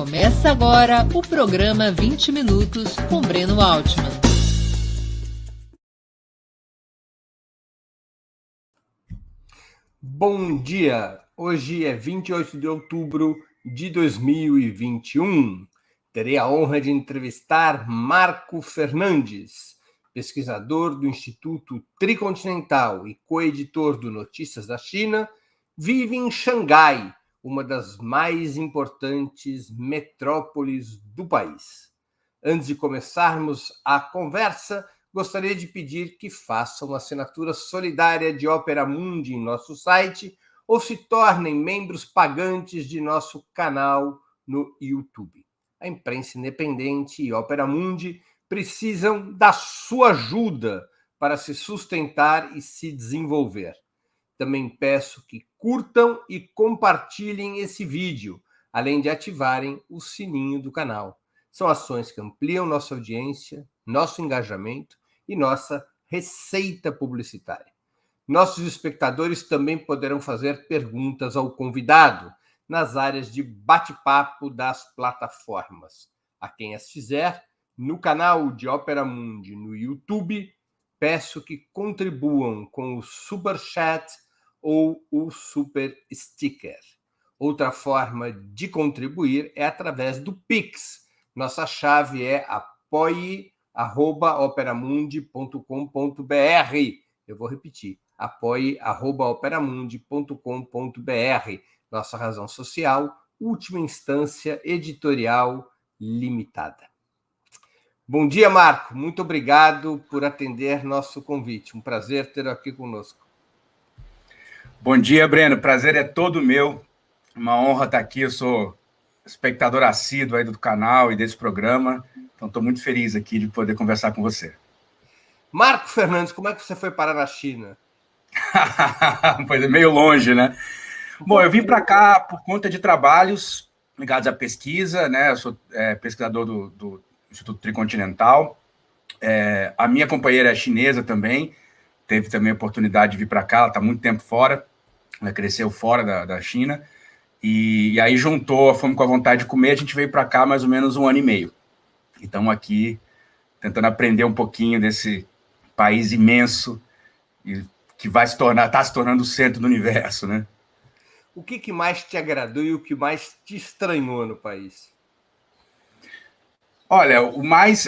Começa agora o programa 20 Minutos com Breno Altman. Bom dia! Hoje é 28 de outubro de 2021. Terei a honra de entrevistar Marco Fernandes, pesquisador do Instituto Tricontinental e coeditor do Notícias da China, vive em Xangai, uma das mais importantes metrópoles do país. Antes de começarmos a conversa, gostaria de pedir que façam assinatura solidária de Opera Mundi em nosso site ou se tornem membros pagantes de nosso canal no YouTube. A imprensa independente e Opera Mundi precisam da sua ajuda para se sustentar e se desenvolver. Também peço que curtam e compartilhem esse vídeo, além de ativarem o sininho do canal. São ações que ampliam nossa audiência, nosso engajamento e nossa receita publicitária. Nossos espectadores também poderão fazer perguntas ao convidado nas áreas de bate-papo das plataformas. A quem as fizer, no canal de Opera Mundi no YouTube, peço que contribuam com o Super Chat ou o Super Sticker. Outra forma de contribuir é através do Pix. Nossa chave é apoie@operamundi.com.br. Eu vou repetir, apoie@operamundi.com.br. Nossa razão social, última instância editorial limitada. Bom dia, Marco. Muito obrigado por atender nosso convite. Um prazer ter aqui conosco. Bom dia, Breno. Prazer é todo meu. Uma honra estar aqui. Eu sou espectador assíduo aí do canal e desse programa. Então, estou muito feliz aqui de poder conversar com você. Marco Fernandes, como é que você foi parar na China? Pois é, meio longe, né? Bom, eu vim para cá por conta de trabalhos ligados à pesquisa, né? Eu sou pesquisador do Instituto Tricontinental. A minha companheira é chinesa também, teve também a oportunidade de vir para cá, ela está muito tempo fora, ela cresceu fora da China, e aí juntou a fome com a vontade de comer, a gente veio para cá mais ou menos 1 ano e meio. E estamos aqui tentando aprender um pouquinho desse país imenso e que está se tornando o centro do universo, né? O que mais te agradou e o que mais te estranhou no país? Olha,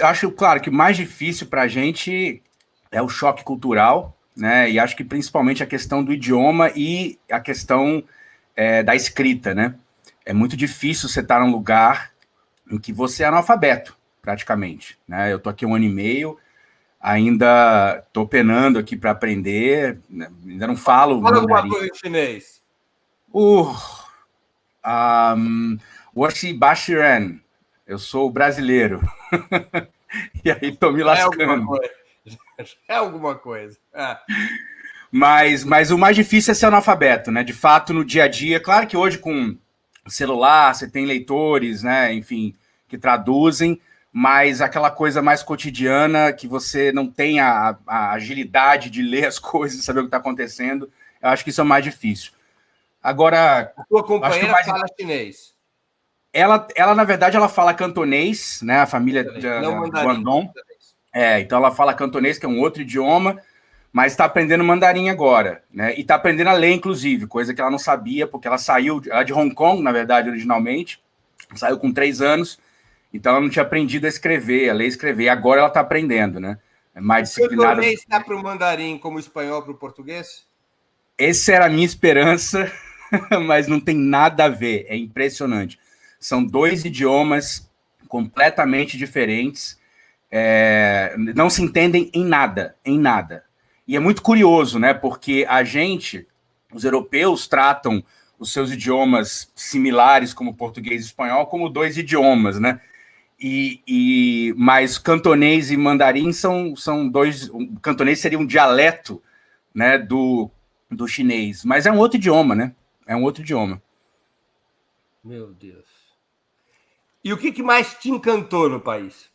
acho, claro, que o mais difícil para a gente é o choque cultural, né? E acho que principalmente a questão do idioma e a questão da escrita, né? É muito difícil você estar num lugar em que você é analfabeto, praticamente, né? Eu tô aqui 1 ano e meio, ainda tô penando aqui para aprender, né? Ainda não falo Fala mandarim. alguma coisa em chinês. Woshi Bashiran. Eu sou brasileiro. E aí tô me lascando. É alguma coisa. Mas o mais difícil é ser analfabeto, né? De fato, no dia a dia. Claro que hoje com celular, você tem leitores, né? Enfim, que traduzem, mas aquela coisa mais cotidiana que você não tem a agilidade de ler as coisas, saber o que está acontecendo, eu acho que isso é o mais difícil. Agora, a tua companheira fala chinês. Ela, na verdade, ela fala cantonês, né? A família de Guangdong. Então ela fala cantonês, que é um outro idioma, mas está aprendendo mandarim agora, né? E está aprendendo a ler, inclusive, coisa que ela não sabia, porque ela é de Hong Kong, na verdade, originalmente, saiu com 3 anos, então ela não tinha aprendido a escrever, a ler e escrever. E agora ela está aprendendo, né? É mais disciplinada. O cantonês está para o mandarim como o espanhol para o português? Essa era a minha esperança, mas não tem nada a ver, é impressionante. São 2 idiomas completamente diferentes, não se entendem em nada. E é muito curioso, né? Porque os europeus, tratam os seus idiomas similares, como português e espanhol, como 2 idiomas, né? Mas cantonês e mandarim são 2. O cantonês seria um dialeto, né, do chinês, mas é um outro idioma, né? É um outro idioma. Meu Deus. E o que mais te encantou no país?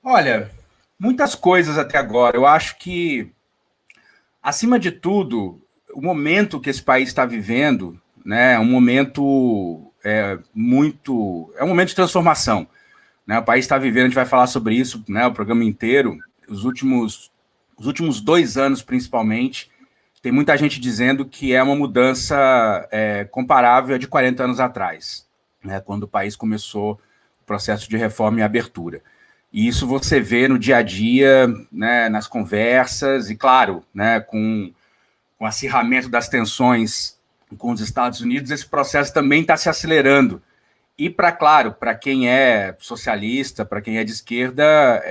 Olha, muitas coisas até agora. Eu acho que, acima de tudo, o momento que esse país está vivendo, né, é um momento é um momento de transformação, né? O país está vivendo, a gente vai falar sobre isso, né, o programa inteiro, os últimos 2 anos, principalmente, tem muita gente dizendo que é uma mudança comparável a de 40 anos atrás, né, quando o país começou o processo de reforma e abertura. E isso você vê no dia a dia, né, nas conversas, e claro, né, com o acirramento das tensões com os Estados Unidos, esse processo também está se acelerando. E, claro, para quem é socialista, para quem é de esquerda,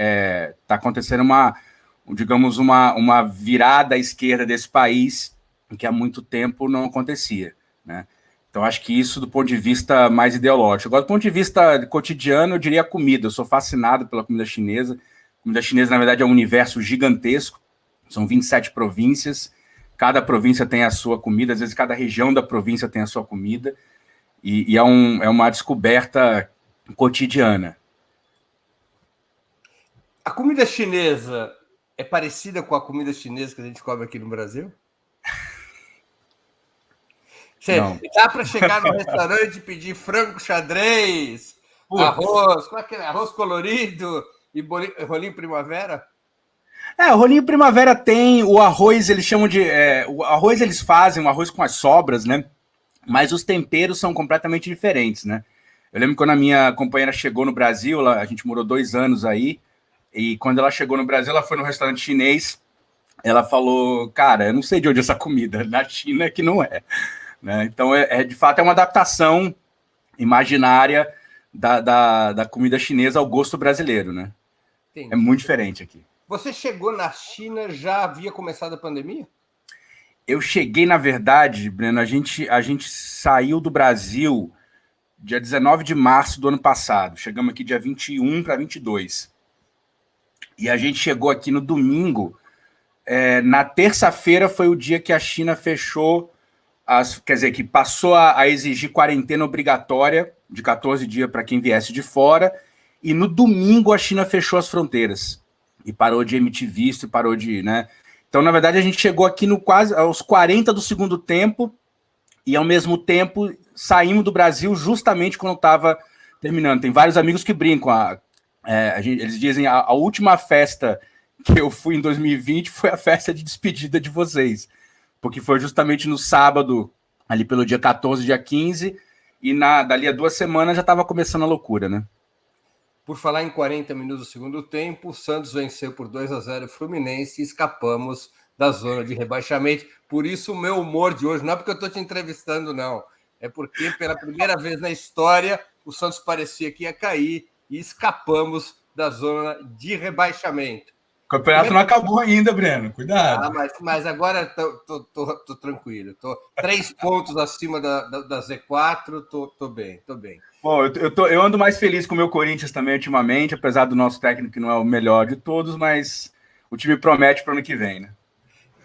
está acontecendo uma virada à esquerda desse país, que há muito tempo não acontecia, né? Então, acho que isso do ponto de vista mais ideológico. Agora, do ponto de vista cotidiano, eu diria a comida. Eu sou fascinado pela comida chinesa. A comida chinesa, na verdade, é um universo gigantesco. São 27 províncias. Cada província tem a sua comida. Às vezes, cada região da província tem a sua comida. E é uma descoberta cotidiana. A comida chinesa é parecida com a comida chinesa que a gente come aqui no Brasil? Dá para chegar no restaurante e pedir frango xadrez, arroz, com aquele arroz colorido e rolinho primavera? O rolinho primavera tem, o arroz eles chamam de... o arroz eles fazem, um arroz com as sobras, né? Mas os temperos são completamente diferentes, né? Eu lembro quando a minha companheira chegou no Brasil, a gente morou 2 anos aí, e quando ela chegou no Brasil, ela foi num restaurante chinês, ela falou, cara, eu não sei de onde é essa comida, na China é que não é. Né? Então, de fato, é uma adaptação imaginária da comida chinesa ao gosto brasileiro, né? Entendi. É muito diferente aqui. Você chegou na China, já havia começado a pandemia? Eu cheguei, na verdade, Breno, a gente saiu do Brasil dia 19 de março do ano passado. Chegamos aqui dia 21 para 22. E a gente chegou aqui no domingo. Na terça-feira foi o dia que a China fechou, quer dizer, que passou a exigir quarentena obrigatória de 14 dias para quem viesse de fora. E no domingo a China fechou as fronteiras. E parou de emitir visto, e parou de... né? Então, na verdade, a gente chegou aqui quase aos 40 do segundo tempo e, ao mesmo tempo, saímos do Brasil justamente quando estava terminando. Tem vários amigos que brincam. Eles dizem a última festa que eu fui em 2020 foi a festa de despedida de vocês, porque foi justamente no sábado, ali pelo dia 14, dia 15, e dali a 2 semanas já estava começando a loucura, né? Por falar em 40 minutos do segundo tempo, o Santos venceu por 2-0 o Fluminense e escapamos da zona de rebaixamento. Por isso o meu humor de hoje, não é porque eu estou te entrevistando, não. É porque pela primeira vez na história o Santos parecia que ia cair e escapamos da zona de rebaixamento. O campeonato não acabou ainda, Breno. Cuidado. Mas agora tô tranquilo. Tô 3 pontos acima da Z4, tô bem. Bom, eu ando mais feliz com o meu Corinthians também ultimamente, apesar do nosso técnico que não é o melhor de todos, mas o time promete para o ano que vem, né?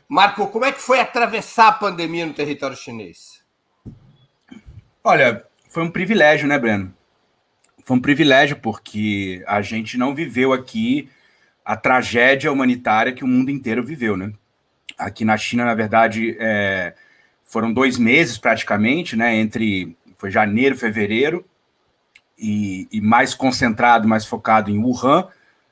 Marco, como é que foi atravessar a pandemia no território chinês? Olha, foi um privilégio, né, Breno? Foi um privilégio porque a gente não viveu aqui a tragédia humanitária que o mundo inteiro viveu, né? Aqui na China, na verdade, foram 2 meses praticamente, né? Foi janeiro, fevereiro, e mais concentrado, mais focado em Wuhan,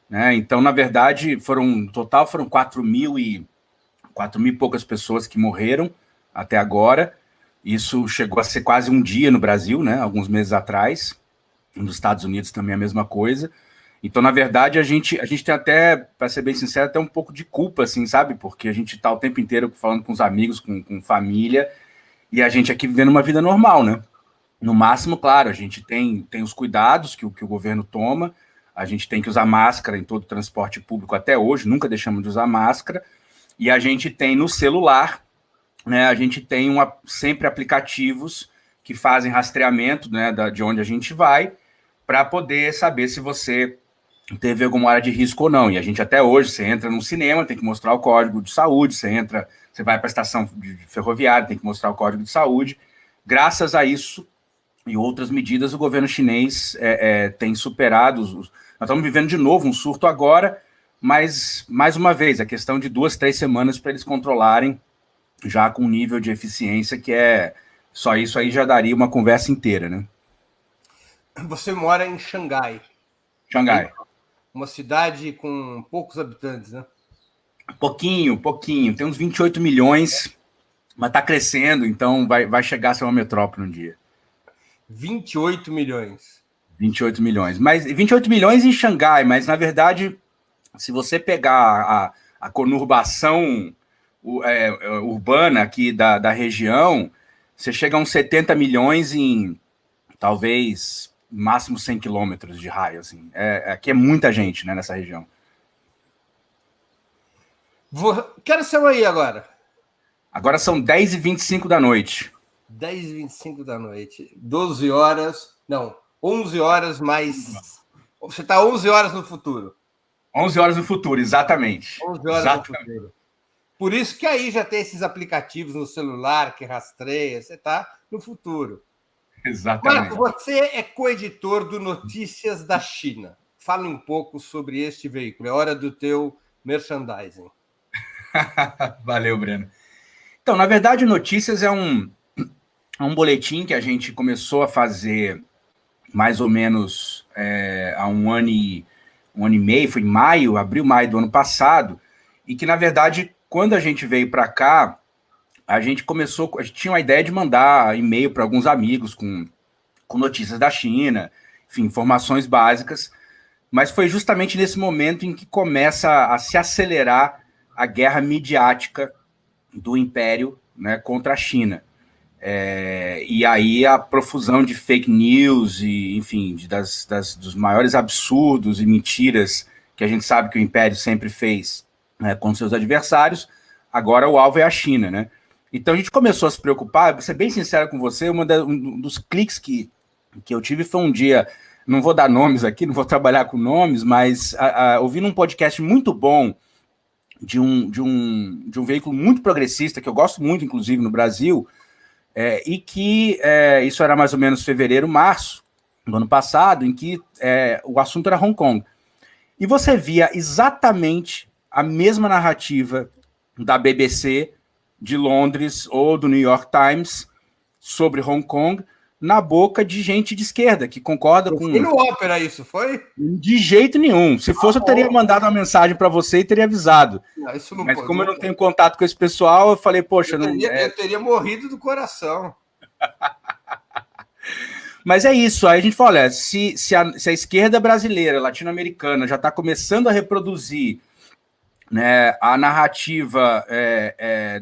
né? Então, na verdade, no total foram 4.000 e poucas pessoas que morreram até agora. Isso chegou a ser quase um dia no Brasil, né? Alguns meses atrás. Nos Estados Unidos também a mesma coisa. Então, na verdade, a gente tem até, para ser bem sincero, até um pouco de culpa, assim, sabe? Porque a gente está o tempo inteiro falando com os amigos, com família, e a gente aqui vivendo uma vida normal, né? No máximo, claro, a gente tem os cuidados que o governo toma, a gente tem que usar máscara em todo o transporte público até hoje, nunca deixamos de usar máscara, e a gente tem no celular, né? A gente tem sempre aplicativos que fazem rastreamento, né, de onde a gente vai, para poder saber se você teve alguma área de risco ou não. E a gente até hoje, você entra num cinema, tem que mostrar o código de saúde, você vai para a estação ferroviária, tem que mostrar o código de saúde. Graças a isso e outras medidas, o governo chinês tem superado. Nós estamos vivendo de novo um surto agora, mas, mais uma vez, a questão de 2, 3 semanas para eles controlarem, já com um nível de eficiência que só isso aí já daria uma conversa inteira, né? Você mora em Xangai. Xangai. Uma cidade com poucos habitantes, né? Pouquinho. Tem uns 28 milhões, mas está crescendo, então vai chegar a ser uma metrópole um dia. 28 milhões. 28 milhões. Mas 28 milhões em Xangai, mas na verdade, se você pegar a conurbação urbana aqui da região, você chega a uns 70 milhões em talvez máximo 100 quilômetros de raio. Assim. Aqui é muita gente, né, nessa região. Quero ser aí agora. Agora são 10h25 da noite. 10h25 da noite. 12 horas. Não, 11 horas mais. Você está 11 horas no futuro. 11 horas no futuro, exatamente. 11 horas no futuro. Por isso que aí já tem esses aplicativos no celular que rastreia. Você está no futuro. Exatamente. Marco, você é coeditor do Notícias da China. Fala um pouco sobre este veículo. É hora do teu merchandising. Valeu, Breno. Então, na verdade, Notícias é um boletim que a gente começou a fazer mais ou menos há um ano e meio, foi em abril, maio do ano passado, e que, na verdade, quando a gente veio para cá, a gente tinha uma ideia de mandar e-mail para alguns amigos com notícias da China, enfim, informações básicas, mas foi justamente nesse momento em que começa a se acelerar a guerra midiática do Império, né, contra a China. E aí a profusão de fake news e, enfim, dos maiores absurdos e mentiras que a gente sabe que o Império sempre fez, né, com seus adversários, agora o alvo é a China, né? Então a gente começou a se preocupar, vou ser bem sincero com você, um dos cliques que eu tive foi um dia, não vou dar nomes aqui, não vou trabalhar com nomes, mas ouvindo um podcast muito bom de um veículo muito progressista, que eu gosto muito, inclusive, no Brasil, e que isso era mais ou menos fevereiro, março do ano passado, em que o assunto era Hong Kong. E você via exatamente a mesma narrativa da BBC de Londres ou do New York Times sobre Hong Kong na boca de gente de esquerda, que concorda com... Foi no Ópera isso, foi? De jeito nenhum. Se fosse, eu teria mandado uma mensagem para você e teria avisado. Não, isso não Mas pode, como não eu não tenho contato com esse pessoal, eu falei, poxa... Eu teria morrido do coração. Mas é isso, aí a gente fala, olha, se a esquerda brasileira, latino-americana, já está começando a reproduzir, né, a narrativa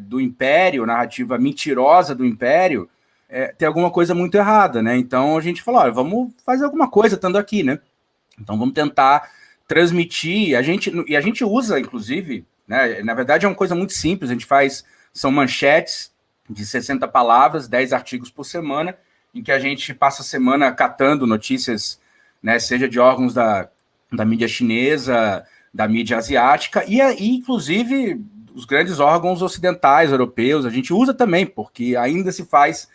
do Império, a narrativa mentirosa do Império, tem alguma coisa muito errada, né? Então a gente falou, olha, vamos fazer alguma coisa estando aqui, né? Então vamos tentar transmitir, e a gente usa, inclusive, né, na verdade é uma coisa muito simples, a gente são manchetes de 60 palavras, 10 artigos por semana, em que a gente passa a semana catando notícias, né, seja de órgãos da mídia chinesa, da mídia asiática, e inclusive os grandes órgãos ocidentais, europeus, a gente usa também, porque ainda se faz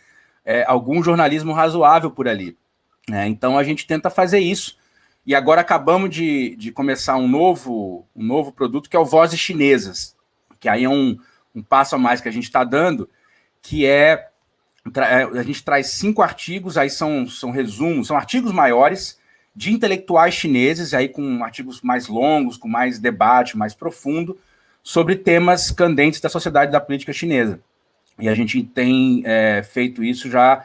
algum jornalismo razoável por ali. Então a gente tenta fazer isso, e agora acabamos de começar um novo produto, que é o Vozes Chinesas, que aí é um passo a mais que a gente está dando, que a gente traz 5 artigos, aí são resumos, são artigos maiores de intelectuais chineses, aí com artigos mais longos, com mais debate, mais profundo, sobre temas candentes da sociedade e da política chinesa. E a gente tem feito isso já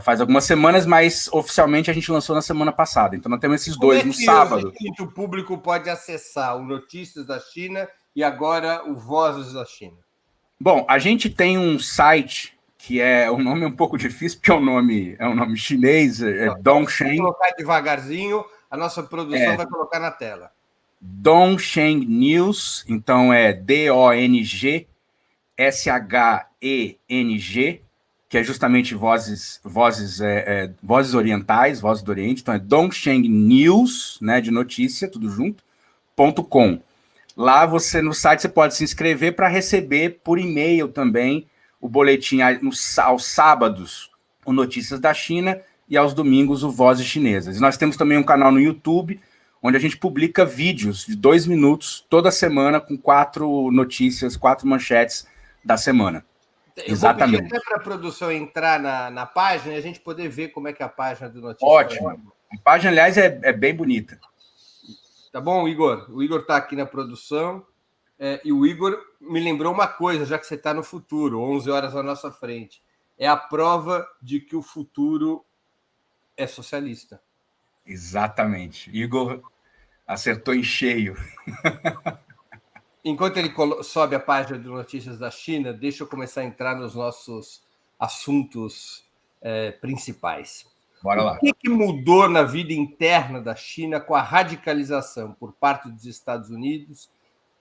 faz algumas semanas, mas oficialmente a gente lançou na semana passada. Então nós temos esses dois no sábado. O público pode acessar o Notícias da China e agora o Vozes da China. Bom, a gente tem um site que o nome é um pouco difícil, porque é um nome chinês, Dongsheng. Vou colocar devagarzinho, a nossa produção vai colocar na tela. Dongsheng News, então é DONGSHENG, que é justamente vozes orientais, vozes do Oriente, então é Dongsheng News, né, de notícia, tudo junto, .com. Lá no site você pode se inscrever para receber por e-mail também o boletim aos sábados, o Notícias da China, e aos domingos o Vozes Chinesas. E nós temos também um canal no YouTube, onde a gente publica vídeos de 2 minutos toda semana com 4 notícias, 4 manchetes da semana. Eu vou pedir até para a produção entrar na página e a gente poder ver como é que é a página do Notícias. Ótimo. A página, aliás, é bem bonita. Tá bom, Igor? O Igor está aqui na produção. E o Igor me lembrou uma coisa, já que você está no futuro, 11 horas à nossa frente. É a prova de que o futuro é socialista. Exatamente. Igor acertou em cheio. Enquanto ele sobe a página de Notícias da China, deixa eu começar a entrar nos nossos assuntos principais. Bora lá. O que mudou na vida interna da China com a radicalização por parte dos Estados Unidos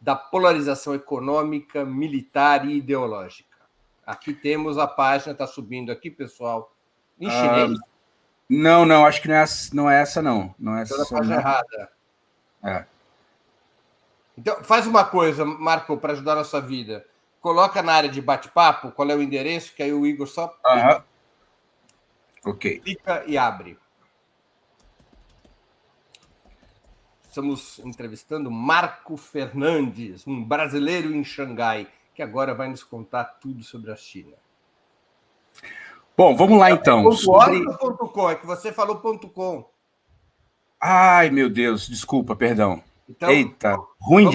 da polarização econômica, militar e ideológica? Aqui temos a página, está subindo aqui, pessoal, em chinês. Não, acho que não é essa, não. Não é essa. Estou na página errada. É. Então, faz uma coisa, Marco, para ajudar a nossa vida. Coloca na área de bate-papo qual é o endereço, que aí o Igor só clica e abre. Estamos entrevistando Marco Fernandes, um brasileiro em Xangai, que agora vai nos contar tudo sobre a China. Bom, vamos lá então. .org.com, é que você falou .com. Ai, meu Deus, desculpa, perdão. Então, eita, ruim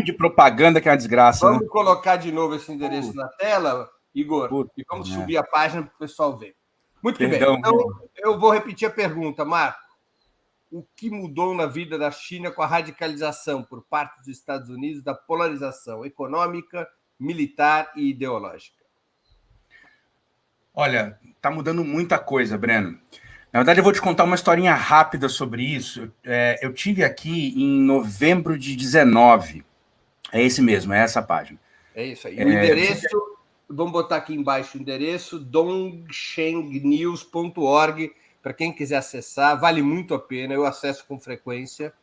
de propaganda que é uma desgraça. Vamos colocar de novo esse endereço na tela, Igor, e vamos subir a página para o pessoal ver. Muito bem. Então, eu vou repetir a pergunta, Marco. O que mudou na vida da China com a radicalização por parte dos Estados Unidos da polarização econômica, militar e ideológica? Olha, está mudando muita coisa, Breno. Na verdade, eu vou te contar uma historinha rápida sobre isso. Eu tive aqui em novembro de 19. É esse mesmo, é essa página. É isso aí. O endereço, vamos botar aqui embaixo o endereço, dongshengnews.org, para quem quiser acessar, vale muito a pena, eu acesso com frequência.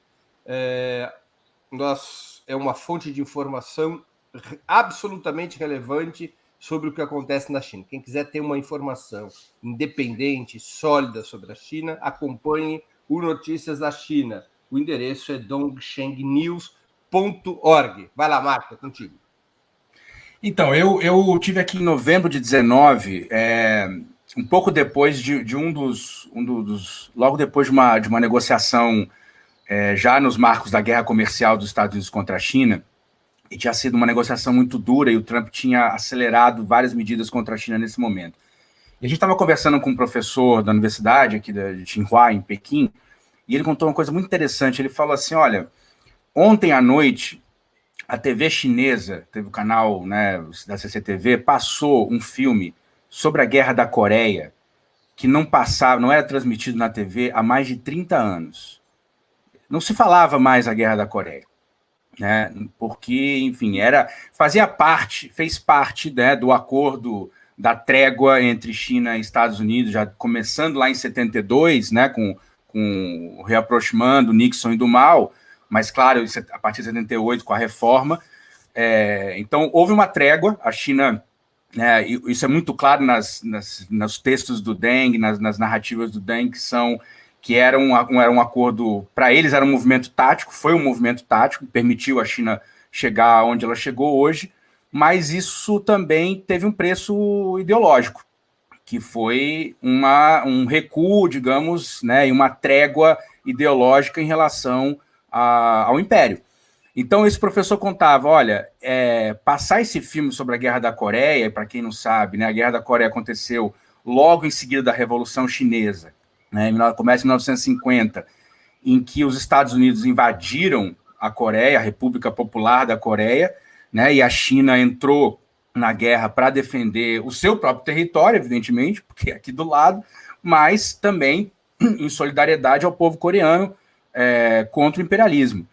É uma fonte de informação absolutamente relevante sobre o que acontece na China. Quem quiser ter uma informação independente, sólida sobre a China, acompanhe o Notícias da China. O endereço é dongshengnews.org. Vai lá, Marco, é contigo. Então, eu tive aqui em novembro de 19, um pouco depois de um dos logo depois de uma negociação já nos marcos da guerra comercial dos Estados Unidos contra a China, e tinha sido uma negociação muito dura, e o Trump tinha acelerado várias medidas contra a China nesse momento. E a gente estava conversando com um professor da universidade aqui de Tsinghua, em Pequim, e ele contou uma coisa muito interessante. Ele falou assim, olha, ontem à noite, a TV chinesa, teve o canal, né, da CCTV, passou um filme sobre a Guerra da Coreia, que não era transmitido na TV há mais de 30 anos. Não se falava mais a Guerra da Coreia, né, porque, enfim, fez parte, né, do acordo da trégua entre China e Estados Unidos, já começando lá em 72, né, com o reaproximando do Nixon e do Mao, mas, claro, a partir de 78, com a reforma. Então, houve uma trégua, a China, né, isso é muito claro nos textos do Deng, nas narrativas do Deng, que era um acordo, para eles era um movimento tático, foi um movimento tático, que permitiu a China chegar onde ela chegou hoje, mas isso também teve um preço ideológico, que foi um recuo, digamos, né, e uma trégua ideológica em relação ao Império. Então, esse professor contava, olha, passar esse filme sobre a Guerra da Coreia, para quem não sabe, né, a Guerra da Coreia aconteceu logo em seguida da Revolução Chinesa, né, começa em 1950, em que os Estados Unidos invadiram a Coreia, a República Popular da Coreia, né, e a China entrou na guerra para defender o seu próprio território, evidentemente, porque é aqui do lado, mas também em solidariedade ao povo coreano contra o imperialismo.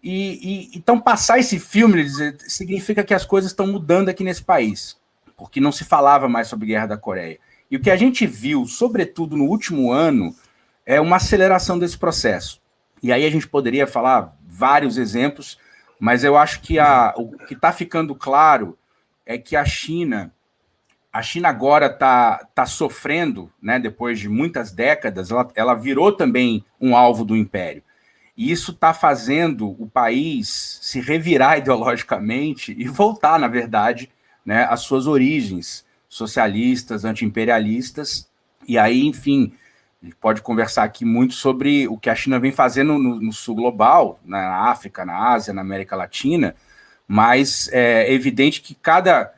Então, passar esse filme significa que as coisas estão mudando aqui nesse país, porque não se falava mais sobre a Guerra da Coreia. E o que a gente viu, sobretudo no último ano, é uma aceleração desse processo. E aí a gente poderia falar vários exemplos, mas eu acho que o que está ficando claro é que a China agora está sofrendo, né, depois de muitas décadas, ela virou também um alvo do Império. E isso está fazendo o país se revirar ideologicamente e voltar, na verdade, né, às suas origens, socialistas, anti-imperialistas, e aí, enfim, a gente pode conversar aqui muito sobre o que a China vem fazendo no sul global, na África, na Ásia, na América Latina, mas é evidente que cada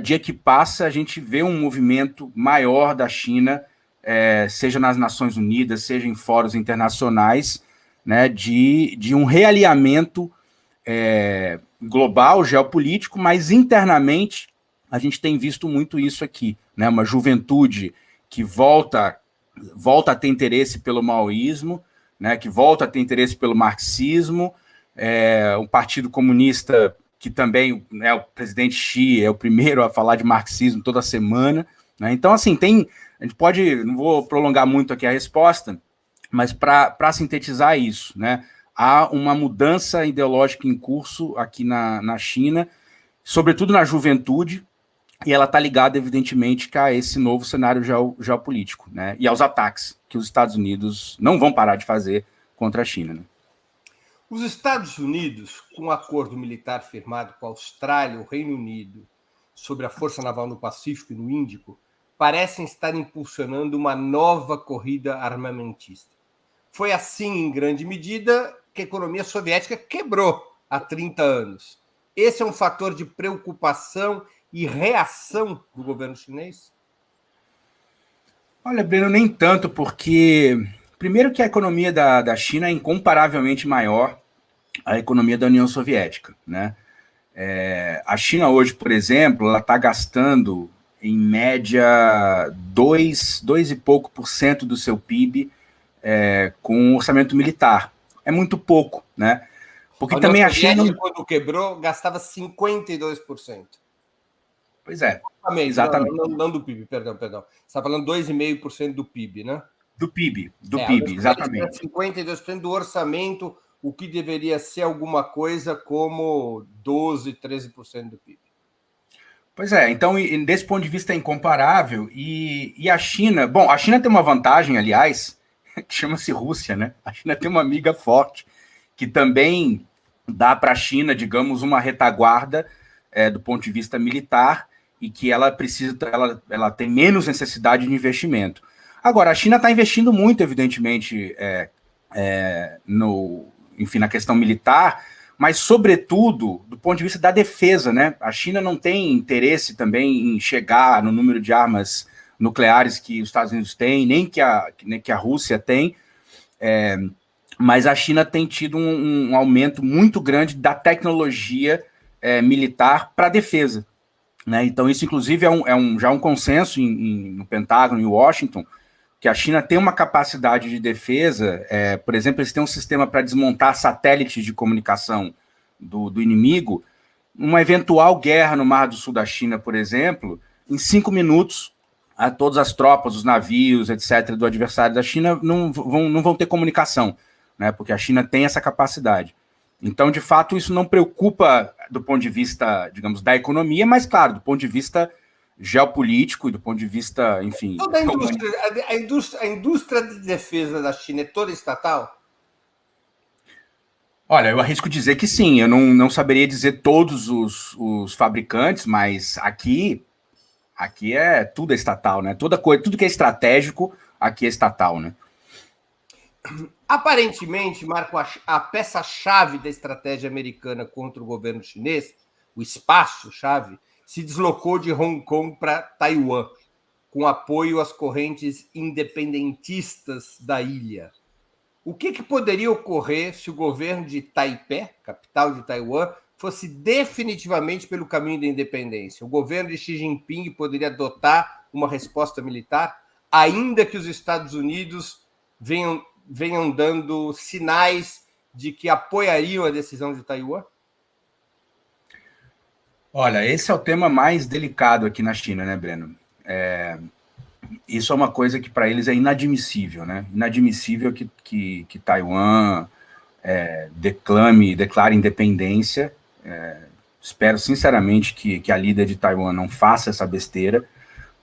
dia que passa a gente vê um movimento maior da China, seja nas Nações Unidas, seja em fóruns internacionais, né, de um realinhamento global, geopolítico, mas internamente a gente tem visto muito isso aqui, né, uma juventude que volta a ter interesse pelo maoísmo, né, que volta a ter interesse pelo marxismo, um partido comunista que também, né, o presidente Xi é o primeiro a falar de marxismo toda semana, né? Então, assim, a gente pode, não vou prolongar muito aqui a resposta, mas para sintetizar isso, né, há uma mudança ideológica em curso aqui na China, sobretudo na juventude, e ela está ligada, evidentemente, a esse novo cenário geopolítico, né, e aos ataques que os Estados Unidos não vão parar de fazer contra a China, né? Os Estados Unidos, com um acordo militar firmado com a Austrália e o Reino Unido sobre a Força Naval no Pacífico e no Índico, parecem estar impulsionando uma nova corrida armamentista. Foi assim, em grande medida, que a economia soviética quebrou há 30 anos. Esse é um fator de preocupação e reação do governo chinês? Olha, Breno, nem tanto, porque primeiro que a economia da China é incomparavelmente maior à economia da União Soviética, né? A China hoje, por exemplo, ela está gastando em média 2 e pouco por cento do seu PIB com orçamento militar. É muito pouco, né? Porque também a China, quando quebrou, gastava 52%. Pois é, exatamente. Não do PIB, perdão. Você está falando 2,5% do PIB, né? Do PIB, exatamente. 52% do orçamento, o que deveria ser alguma coisa como 12%, 13% do PIB. Pois é, então, desse ponto de vista é incomparável. E a China, bom, a China tem uma vantagem, aliás, que chama-se Rússia, né? A China tem uma amiga forte, que também dá para a China, digamos, uma retaguarda do ponto de vista militar, e que ela ela tem menos necessidade de investimento. Agora, a China está investindo muito, evidentemente, na questão militar, mas, sobretudo, do ponto de vista da defesa, né? A China não tem interesse também em chegar no número de armas nucleares que os Estados Unidos têm, nem que a Rússia tem, mas a China tem tido um aumento muito grande da tecnologia militar para a defesa, né? Então, isso, inclusive, já um consenso no Pentágono e Washington, que a China tem uma capacidade de defesa, por exemplo, eles têm um sistema para desmontar satélites de comunicação do inimigo. Uma eventual guerra no Mar do Sul da China, por exemplo, em 5 minutos, todas as tropas, os navios, etc., do adversário da China não vão ter comunicação, né? Porque a China tem essa capacidade. Então, de fato, isso não preocupa do ponto de vista, digamos, da economia, mas, claro, do ponto de vista geopolítico e do ponto de vista, enfim... Toda a indústria de defesa da China é toda estatal? Olha, eu arrisco dizer que sim. Eu não saberia dizer todos os fabricantes, mas aqui tudo é estatal, né? Tudo que é estratégico, aqui é estatal, né? Aparentemente, Marco, a peça-chave da estratégia americana contra o governo chinês, o espaço-chave, se deslocou de Hong Kong para Taiwan, com apoio às correntes independentistas da ilha. O que poderia ocorrer se o governo de Taipei, capital de Taiwan, fosse definitivamente pelo caminho da independência? O governo de Xi Jinping poderia adotar uma resposta militar, ainda que os Estados Unidos venham dando sinais de que apoiariam a decisão de Taiwan? Olha, esse é o tema mais delicado aqui na China, né, Breno? Isso é uma coisa que para eles é inadmissível, né? Inadmissível que Taiwan declare independência. Espero sinceramente que a líder de Taiwan não faça essa besteira,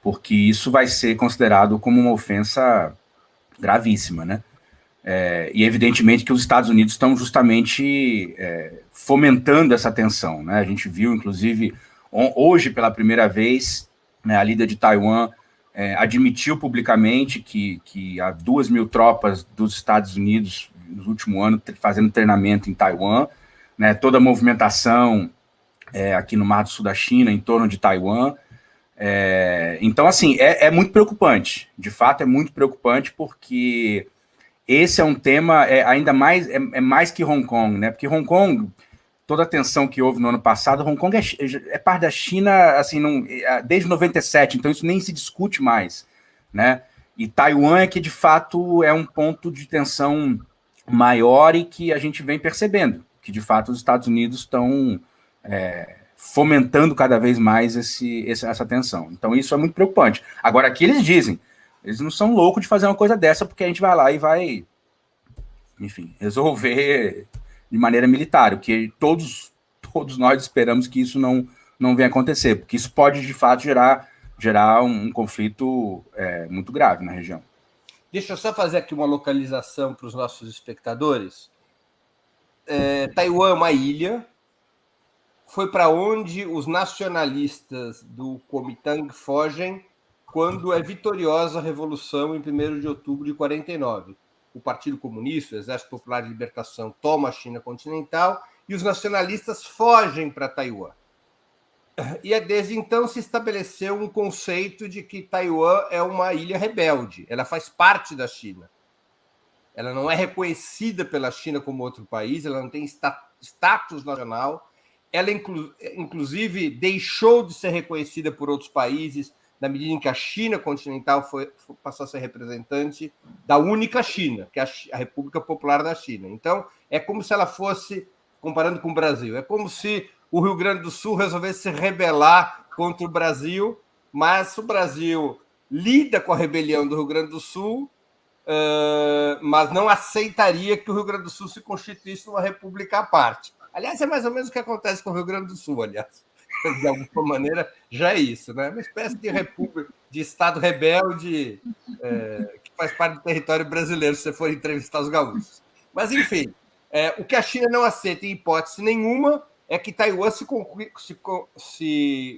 porque isso vai ser considerado como uma ofensa gravíssima, né? E evidentemente que os Estados Unidos estão justamente fomentando essa tensão, né? A gente viu, inclusive, Hoje, pela primeira vez, né, a líder de Taiwan admitiu publicamente que há 2.000 tropas dos Estados Unidos no último ano fazendo treinamento em Taiwan, né, toda a movimentação aqui no Mar do Sul da China, em torno de Taiwan. Então, assim, é muito preocupante. De fato, é muito preocupante porque esse é um tema ainda mais, mais que Hong Kong, né? Porque Hong Kong, toda a tensão que houve no ano passado, Hong Kong é parte da China, assim, desde 97, então isso nem se discute mais, né? E Taiwan é que, de fato, é um ponto de tensão maior e que a gente vem percebendo, que, de fato, os Estados Unidos estão fomentando cada vez mais essa tensão. Então, isso é muito preocupante. Agora, aqui eles dizem, eles não são loucos de fazer uma coisa dessa, porque a gente vai lá e vai, enfim, resolver de maneira militar, o que todos nós esperamos que isso não venha acontecer, porque isso pode, de fato, gerar um conflito muito grave na região. Deixa eu só fazer aqui uma localização para os nossos espectadores. Taiwan é uma ilha, foi para onde os nacionalistas do Kuomintang fogem quando é vitoriosa a Revolução em 1º de outubro de 49. O Partido Comunista, o Exército Popular de Libertação, toma a China continental e os nacionalistas fogem para Taiwan. E desde então se estabeleceu um conceito de que Taiwan é uma ilha rebelde, ela faz parte da China. Ela não é reconhecida pela China como outro país, ela não tem status nacional, ela inclusive deixou de ser reconhecida por outros países na medida em que a China continental passou a ser representante da única China, que é a República Popular da China. Então, é como se ela fosse, comparando com o Brasil, é como se o Rio Grande do Sul resolvesse se rebelar contra o Brasil, mas o Brasil lida com a rebelião do Rio Grande do Sul, mas não aceitaria que o Rio Grande do Sul se constituísse uma república à parte. Aliás, é mais ou menos o que acontece com o Rio Grande do Sul, aliás. De alguma maneira, já é isso, né? Uma espécie de república, de Estado rebelde que faz parte do território brasileiro, se você for entrevistar os gaúchos. Mas, enfim, o que a China não aceita, em hipótese nenhuma, é que Taiwan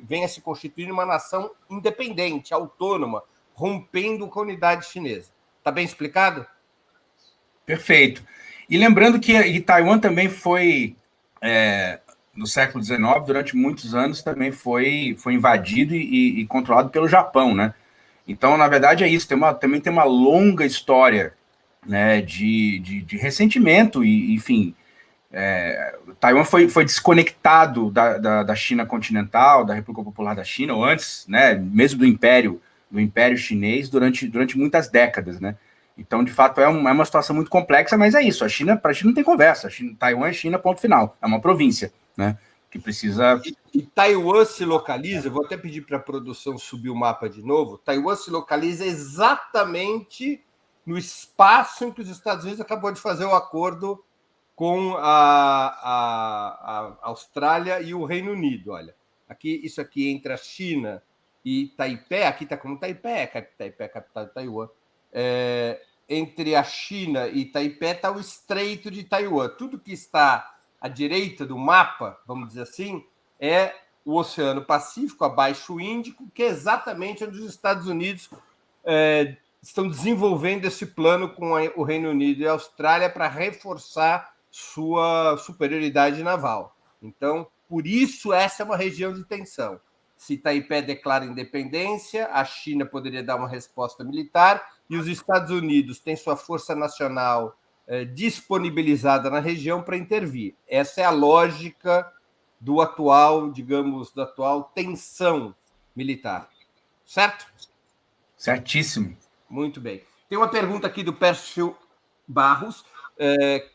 venha se constituir numa nação independente, autônoma, rompendo com a unidade chinesa. Está bem explicado? Perfeito. E lembrando que Taiwan também foi... no século XIX, durante muitos anos, também foi invadido e controlado pelo Japão, né? Então, na verdade, é isso. Também tem uma longa história, né, de ressentimento e, enfim, Taiwan foi desconectado da China continental, da República Popular da China, ou antes, né, mesmo do Império Chinês, durante muitas décadas, né? Então, de fato, é uma situação muito complexa, mas é isso. Para a China não tem conversa. Taiwan é China, ponto final. É uma província, né? Que precisa... E Taiwan se localiza, vou até pedir para a produção subir o mapa de novo, Taiwan se localiza exatamente no espaço em que os Estados Unidos acabou de fazer o acordo com a Austrália e o Reino Unido. Olha, isso aqui entre a China e Taipei, aqui está como Taipei, Taipei é a capital de Taiwan. Entre a China e Taipei está o Estreito de Taiwan. Tudo que está à direita do mapa, vamos dizer assim, é o Oceano Pacífico, abaixo o Índico, que é exatamente onde os Estados Unidos estão desenvolvendo esse plano com o Reino Unido e a Austrália para reforçar sua superioridade naval. Então, por isso, essa é uma região de tensão. Se Taipei declara independência, a China poderia dar uma resposta militar e os Estados Unidos têm sua força nacional disponibilizada na região para intervir. Essa é a lógica da atual tensão militar. Certo? Certíssimo. Muito bem. Tem uma pergunta aqui do Pércio Barros,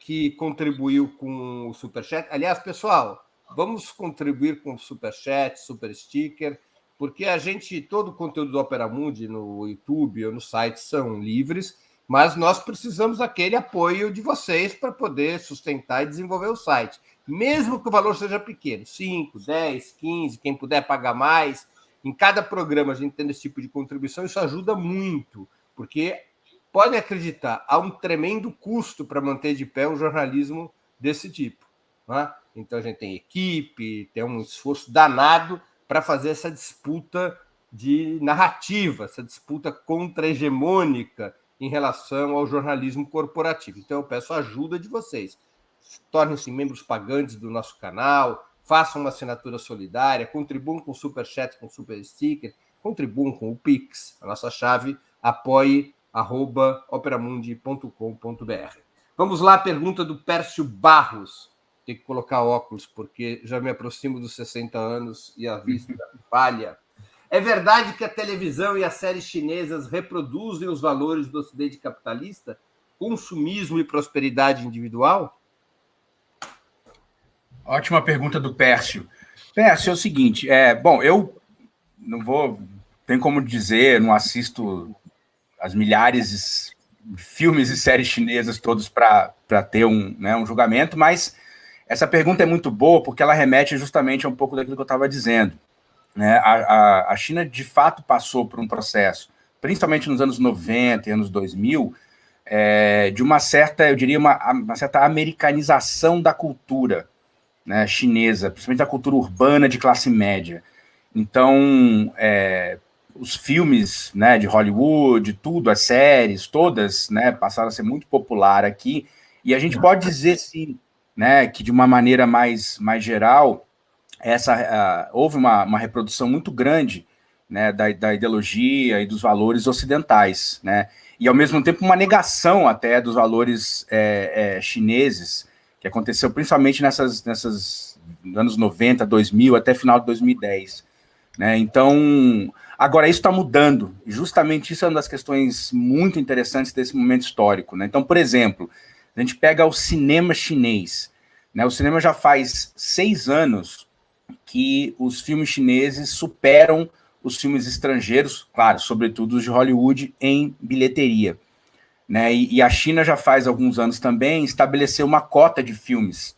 que contribuiu com o Superchat. Aliás, pessoal, vamos contribuir com o Superchat, Super Sticker, porque todo o conteúdo do Opera Mundi no YouTube ou no site são livres, mas nós precisamos daquele apoio de vocês para poder sustentar e desenvolver o site. Mesmo que o valor seja pequeno, 5, 10, 15, quem puder pagar mais, em cada programa a gente tendo esse tipo de contribuição, isso ajuda muito, porque, podem acreditar, há um tremendo custo para manter de pé um jornalismo desse tipo. Né? Então a gente tem equipe, tem um esforço danado para fazer essa disputa de narrativa, essa disputa contra-hegemônica em relação ao jornalismo corporativo. Então, eu peço a ajuda de vocês. Tornem-se membros pagantes do nosso canal, façam uma assinatura solidária, contribuam com o Superchat, com o Super Sticker, contribuam com o Pix, a nossa chave, apoie@operamundi.com.br. Vamos lá, pergunta do Pércio Barros. Tem que colocar óculos, porque já me aproximo dos 60 anos e a vista falha. É verdade que a televisão e as séries chinesas reproduzem os valores do Ocidente capitalista? Consumismo e prosperidade individual? Ótima pergunta do Pércio. Pércio, é o seguinte, bom, eu não vou, tem como dizer, não assisto as milhares de filmes e séries chinesas todos para ter um julgamento, mas essa pergunta é muito boa porque ela remete justamente a um pouco daquilo que eu estava dizendo. Né? A China, de fato, passou por um processo, principalmente nos anos 90 e anos 2000, de uma certa, eu diria, uma certa americanização da cultura, né, chinesa, principalmente da cultura urbana de classe média. Então, os filmes, né, de Hollywood, tudo, as séries, todas, né, passaram a ser muito popular aqui, e a gente pode dizer, sim, né, que de uma maneira mais geral, houve uma reprodução muito grande, né, da ideologia e dos valores ocidentais, né, e ao mesmo tempo uma negação até dos valores chineses, que aconteceu principalmente nessas anos 90, 2000, até final de 2010. Né? Então, agora isso está mudando, e justamente isso é uma das questões muito interessantes desse momento histórico. Né? Então, por exemplo, a gente pega o cinema chinês. Né? O cinema já faz 6 anos que os filmes chineses superam os filmes estrangeiros, claro, sobretudo os de Hollywood, em bilheteria. Né? E a China já faz alguns anos também estabeleceu uma cota de filmes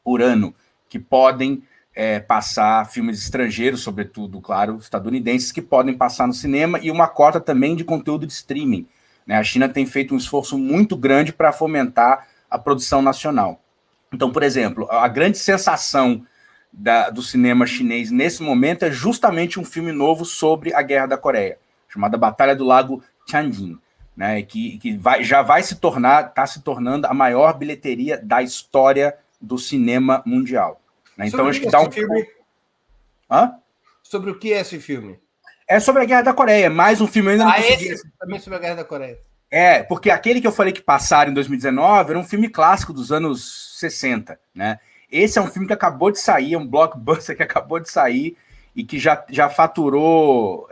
por ano que podem passar, filmes estrangeiros, sobretudo, claro, estadunidenses, que podem passar no cinema, e uma cota também de conteúdo de streaming. Né? A China tem feito um esforço muito grande para fomentar a produção nacional. Então, por exemplo, a grande sensação do cinema chinês nesse momento é justamente um filme novo sobre a Guerra da Coreia, chamado Batalha do Lago Changjin. Né, que já vai está se tornando a maior bilheteria da história do cinema mundial. Né? Então, acho que dá um filme. Hã? Sobre o que é esse filme? É sobre a Guerra da Coreia, mais um filme ainda não consegui. Esse também sobre a Guerra da Coreia. Porque aquele que eu falei que passaram em 2019 era um filme clássico dos anos 60, né? Esse é um filme que acabou de sair, é um blockbuster que acabou de sair e que já faturou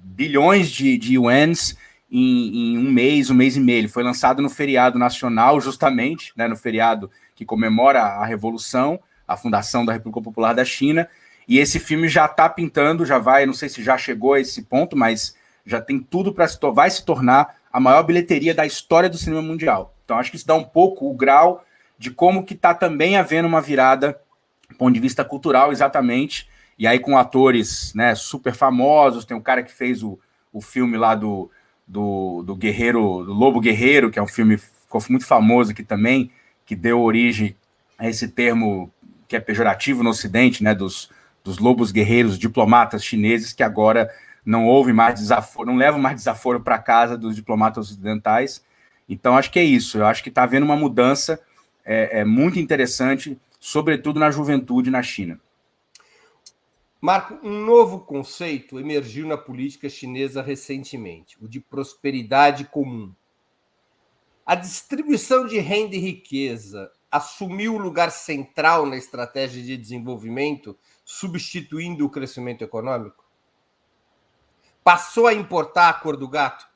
bilhões de yuans em um mês e meio. Ele foi lançado no feriado nacional, justamente, né, no feriado que comemora a Revolução, a fundação da República Popular da China, e esse filme já está pintando, já vai, não sei se já chegou a esse ponto, mas já tem tudo para vai se tornar a maior bilheteria da história do cinema mundial. Então, acho que isso dá um pouco o grau de como que está também havendo uma virada do ponto de vista cultural, exatamente, e aí com atores, né, super famosos. Tem um cara que fez o filme lá do Guerreiro, do Lobo Guerreiro, que é um filme que ficou muito famoso aqui também, que deu origem a esse termo que é pejorativo no Ocidente, né, dos lobos guerreiros, diplomatas chineses, que agora não houve mais desaforo, não levam mais desaforo para casa dos diplomatas ocidentais. Então, acho que é isso. Eu acho que está havendo uma mudança muito interessante, sobretudo na juventude na China. Marco, um novo conceito emergiu na política chinesa recentemente, o de prosperidade comum. A distribuição de renda e riqueza assumiu o lugar central na estratégia de desenvolvimento, substituindo o crescimento econômico? Passou a importar a cor do gato?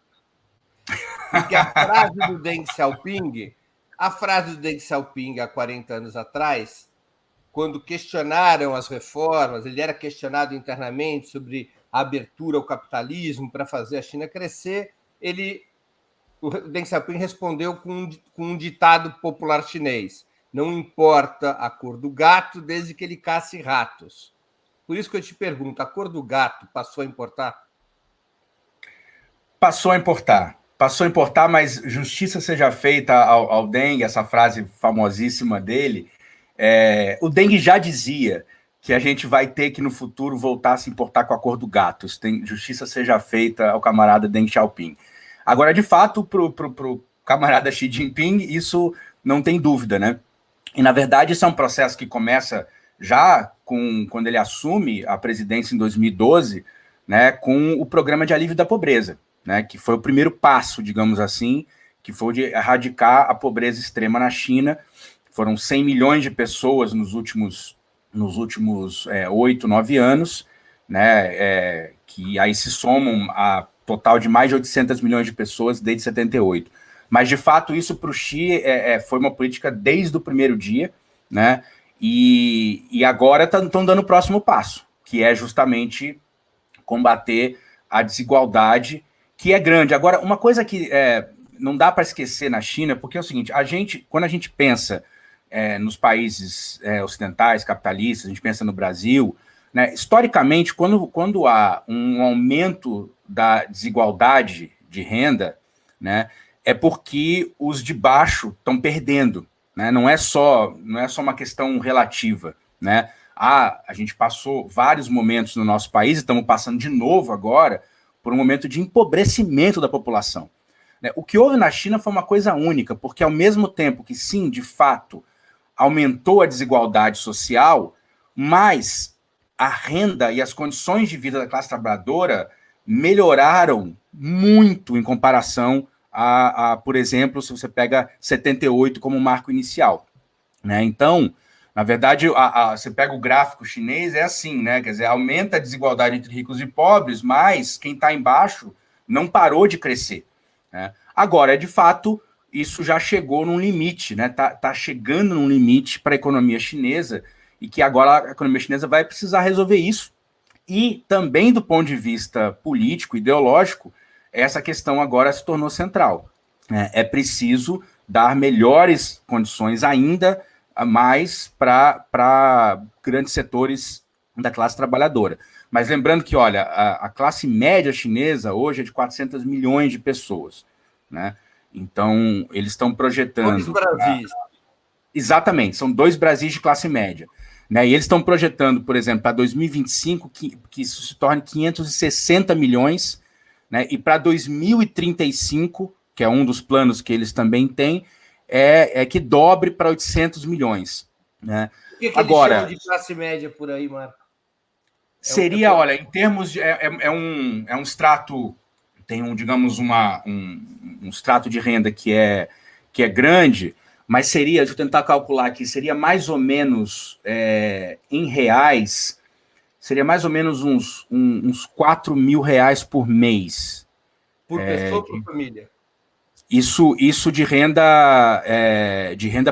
Porque a frase do Deng Xiaoping há 40 anos atrás, quando questionaram as reformas, ele era questionado internamente sobre a abertura ao capitalismo para fazer a China crescer, o Deng Xiaoping respondeu com um ditado popular chinês: não importa a cor do gato, desde que ele casse ratos. Por isso que eu te pergunto, a cor do gato passou a importar? Passou a importar, mas justiça seja feita ao Deng, essa frase famosíssima dele. O Deng já dizia, que a gente vai ter que, no futuro, voltar a se importar com a cor do gato. Isso tem, justiça seja feita ao camarada Deng Xiaoping. Agora, de fato, pro camarada Xi Jinping, isso não tem dúvida, né? E, na verdade, isso é um processo que começa já quando ele assume a presidência em 2012, né, com o Programa de Alívio da Pobreza, né, que foi o primeiro passo, digamos assim, que foi de erradicar a pobreza extrema na China. Foram 100 milhões de pessoas nos últimos 8, 9 anos, né, que aí se somam a total de mais de 800 milhões de pessoas desde 78. Mas, de fato, isso para o Xi foi uma política desde o primeiro dia, né, e agora estão dando o próximo passo, que é justamente combater a desigualdade, que é grande. Agora, uma coisa que não dá para esquecer na China, porque é o seguinte, quando a gente pensa nos países ocidentais, capitalistas, a gente pensa no Brasil, né, historicamente, quando há um aumento da desigualdade de renda, né, é porque os de baixo estão perdendo, né, não é só uma questão relativa, né. A gente passou vários momentos no nosso país, estamos passando de novo agora por um momento de empobrecimento da população. O que houve na China foi uma coisa única, porque ao mesmo tempo que, sim, de fato, aumentou a desigualdade social, mas a renda e as condições de vida da classe trabalhadora melhoraram muito em comparação por exemplo, se você pega 78 como marco inicial, né? Então, na verdade, você pega o gráfico chinês, é assim, né? Quer dizer, aumenta a desigualdade entre ricos e pobres, mas quem está embaixo não parou de crescer, né? Agora, de fato, isso já chegou num limite, né? Tá chegando num limite para a economia chinesa, e que agora a economia chinesa vai precisar resolver isso. E também do ponto de vista político, ideológico, essa questão agora se tornou central, né? É preciso dar melhores condições ainda mais para grandes setores da classe trabalhadora. Mas lembrando que, olha, a classe média chinesa hoje é de 400 milhões de pessoas, né? Então, eles estão projetando... 2 Brasis. Exatamente, são 2 Brasis de classe média, né? E eles estão projetando, por exemplo, para 2025, que isso se torne 560 milhões, né? E para 2035, que é um dos planos que eles também têm, que dobre para 800 milhões. Né? O que agora, eles chamam de classe média por aí, Marco? Seria, olha, em termos de... É um extrato, tem digamos, um extrato de renda que é grande, mas seria, deixa eu tentar calcular aqui, seria mais ou menos, em reais, seria mais ou menos uns 4 mil reais por mês. Por pessoa ou por família? Isso de renda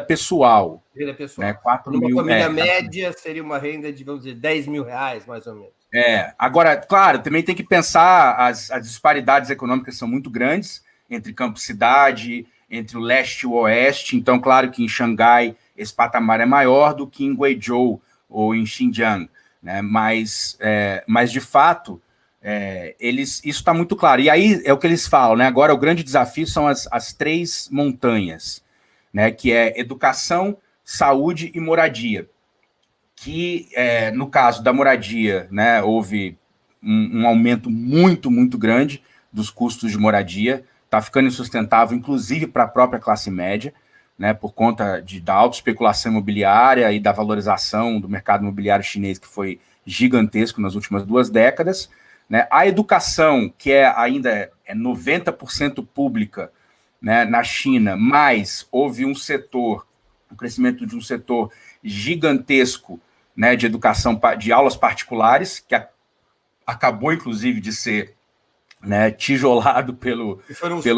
pessoal. Renda pessoal. Né? 4 Numa mil, família média seria uma renda de, vamos dizer, 10 mil reais, mais ou menos. Agora, claro, também tem que pensar, as disparidades econômicas são muito grandes entre campo e cidade, entre o leste e o oeste. Então, claro que em Xangai esse patamar é maior do que em Guizhou ou em Xinjiang, né? Mas de fato, isso está muito claro. E aí é o que eles falam, né? Agora o grande desafio são as 3 montanhas, né? Que é educação, saúde e moradia. Que, no caso da moradia, né, houve um aumento muito, muito grande dos custos de moradia, está ficando insustentável, inclusive para a própria classe média, né, por conta da alta especulação imobiliária e da valorização do mercado imobiliário chinês, que foi gigantesco nas últimas 2 décadas. Né? A educação, que ainda é 90% pública, né, na China, mas houve um crescimento de um setor gigantesco, né, de educação, de aulas particulares, que acabou, inclusive, de ser, né, tijolado pelo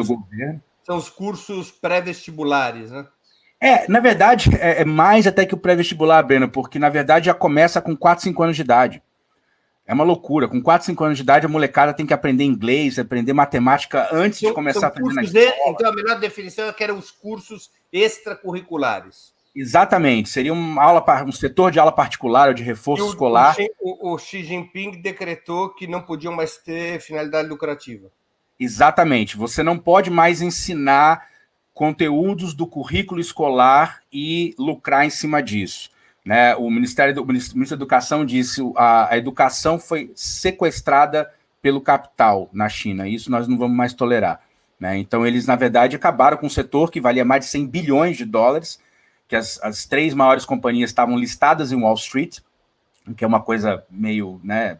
governo. São os cursos pré-vestibulares, né? Na verdade, é mais até que o pré-vestibular, Breno, porque, na verdade, já começa com 4, 5 anos de idade. É uma loucura. Com 4, 5 anos de idade, a molecada tem que aprender inglês, aprender matemática antes de começar a aprender na escola. Então, a melhor definição é que eram os cursos extracurriculares. Exatamente. Seria um setor de aula particular ou de reforço escolar. O Xi Jinping decretou que não podiam mais ter finalidade lucrativa. Exatamente. Você não pode mais ensinar conteúdos do currículo escolar e lucrar em cima disso. né? O ministro da Educação disse que a educação foi sequestrada pelo capital na China, isso nós não vamos mais tolerar, né? Então, eles, na verdade, acabaram com um setor que valia mais de 100 bilhões de dólares, que as 3 maiores companhias estavam listadas em Wall Street, que é uma coisa meio, né,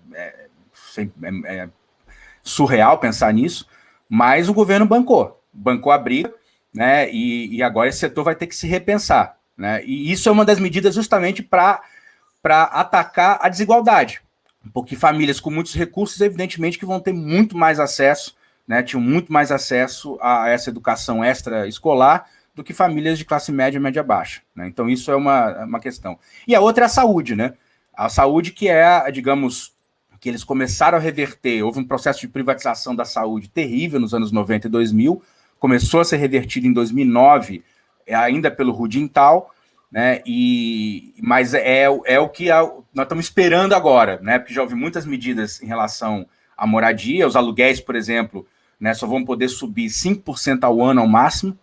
surreal pensar nisso, mas o governo bancou a briga, né, e agora esse setor vai ter que se repensar, né, e isso é uma das medidas justamente para atacar a desigualdade, porque famílias com muitos recursos, evidentemente, que vão ter muito mais acesso, né, tinham muito mais acesso a essa educação extraescolar do que famílias de classe média e média baixa, né, então isso é uma questão. E a outra é a saúde, né, a saúde que é, digamos, que eles começaram a reverter, houve um processo de privatização da saúde terrível nos anos 90 e 2000, começou a ser revertido em 2009, ainda pelo Hu Jintao, né, mas é o que nós estamos esperando agora, né, porque já houve muitas medidas em relação à moradia, os aluguéis, por exemplo, né, só vão poder subir 5% ao ano ao máximo,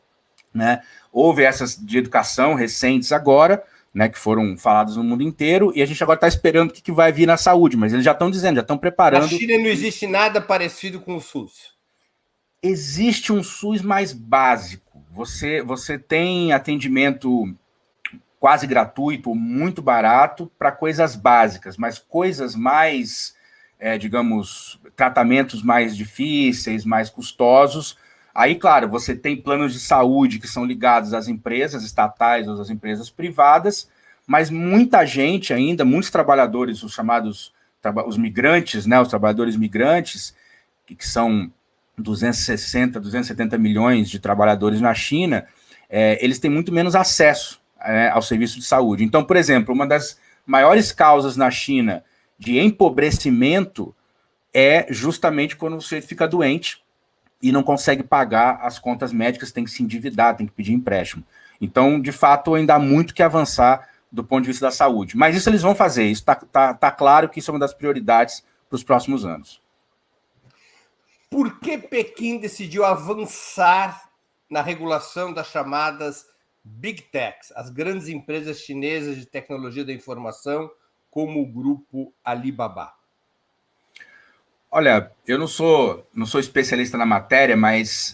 né, houve essas de educação recentes agora, né, que foram falados no mundo inteiro, e a gente agora está esperando o que vai vir na saúde, mas eles já estão dizendo, já estão preparando. Na China não existe nada parecido com o SUS. Existe um SUS mais básico. Você tem atendimento quase gratuito, muito barato, para coisas básicas, mas coisas mais, digamos, tratamentos mais difíceis, mais custosos. Aí, claro, você tem planos de saúde que são ligados às empresas estatais ou às empresas privadas, mas muita gente ainda, muitos trabalhadores, os chamados os migrantes, né, os trabalhadores migrantes, que são 260, 270 milhões de trabalhadores na China, eles têm muito menos acesso ao serviço de saúde. Então, por exemplo, uma das maiores causas na China de empobrecimento é justamente quando você fica doente e não consegue pagar as contas médicas, tem que se endividar, tem que pedir empréstimo. Então, de fato, ainda há muito que avançar do ponto de vista da saúde. Mas isso eles vão fazer, isso tá claro que isso é uma das prioridades para os próximos anos. Por que Pequim decidiu avançar na regulação das chamadas Big Techs, as grandes empresas chinesas de tecnologia da informação, como o grupo Alibaba? Olha, eu não sou especialista na matéria, mas,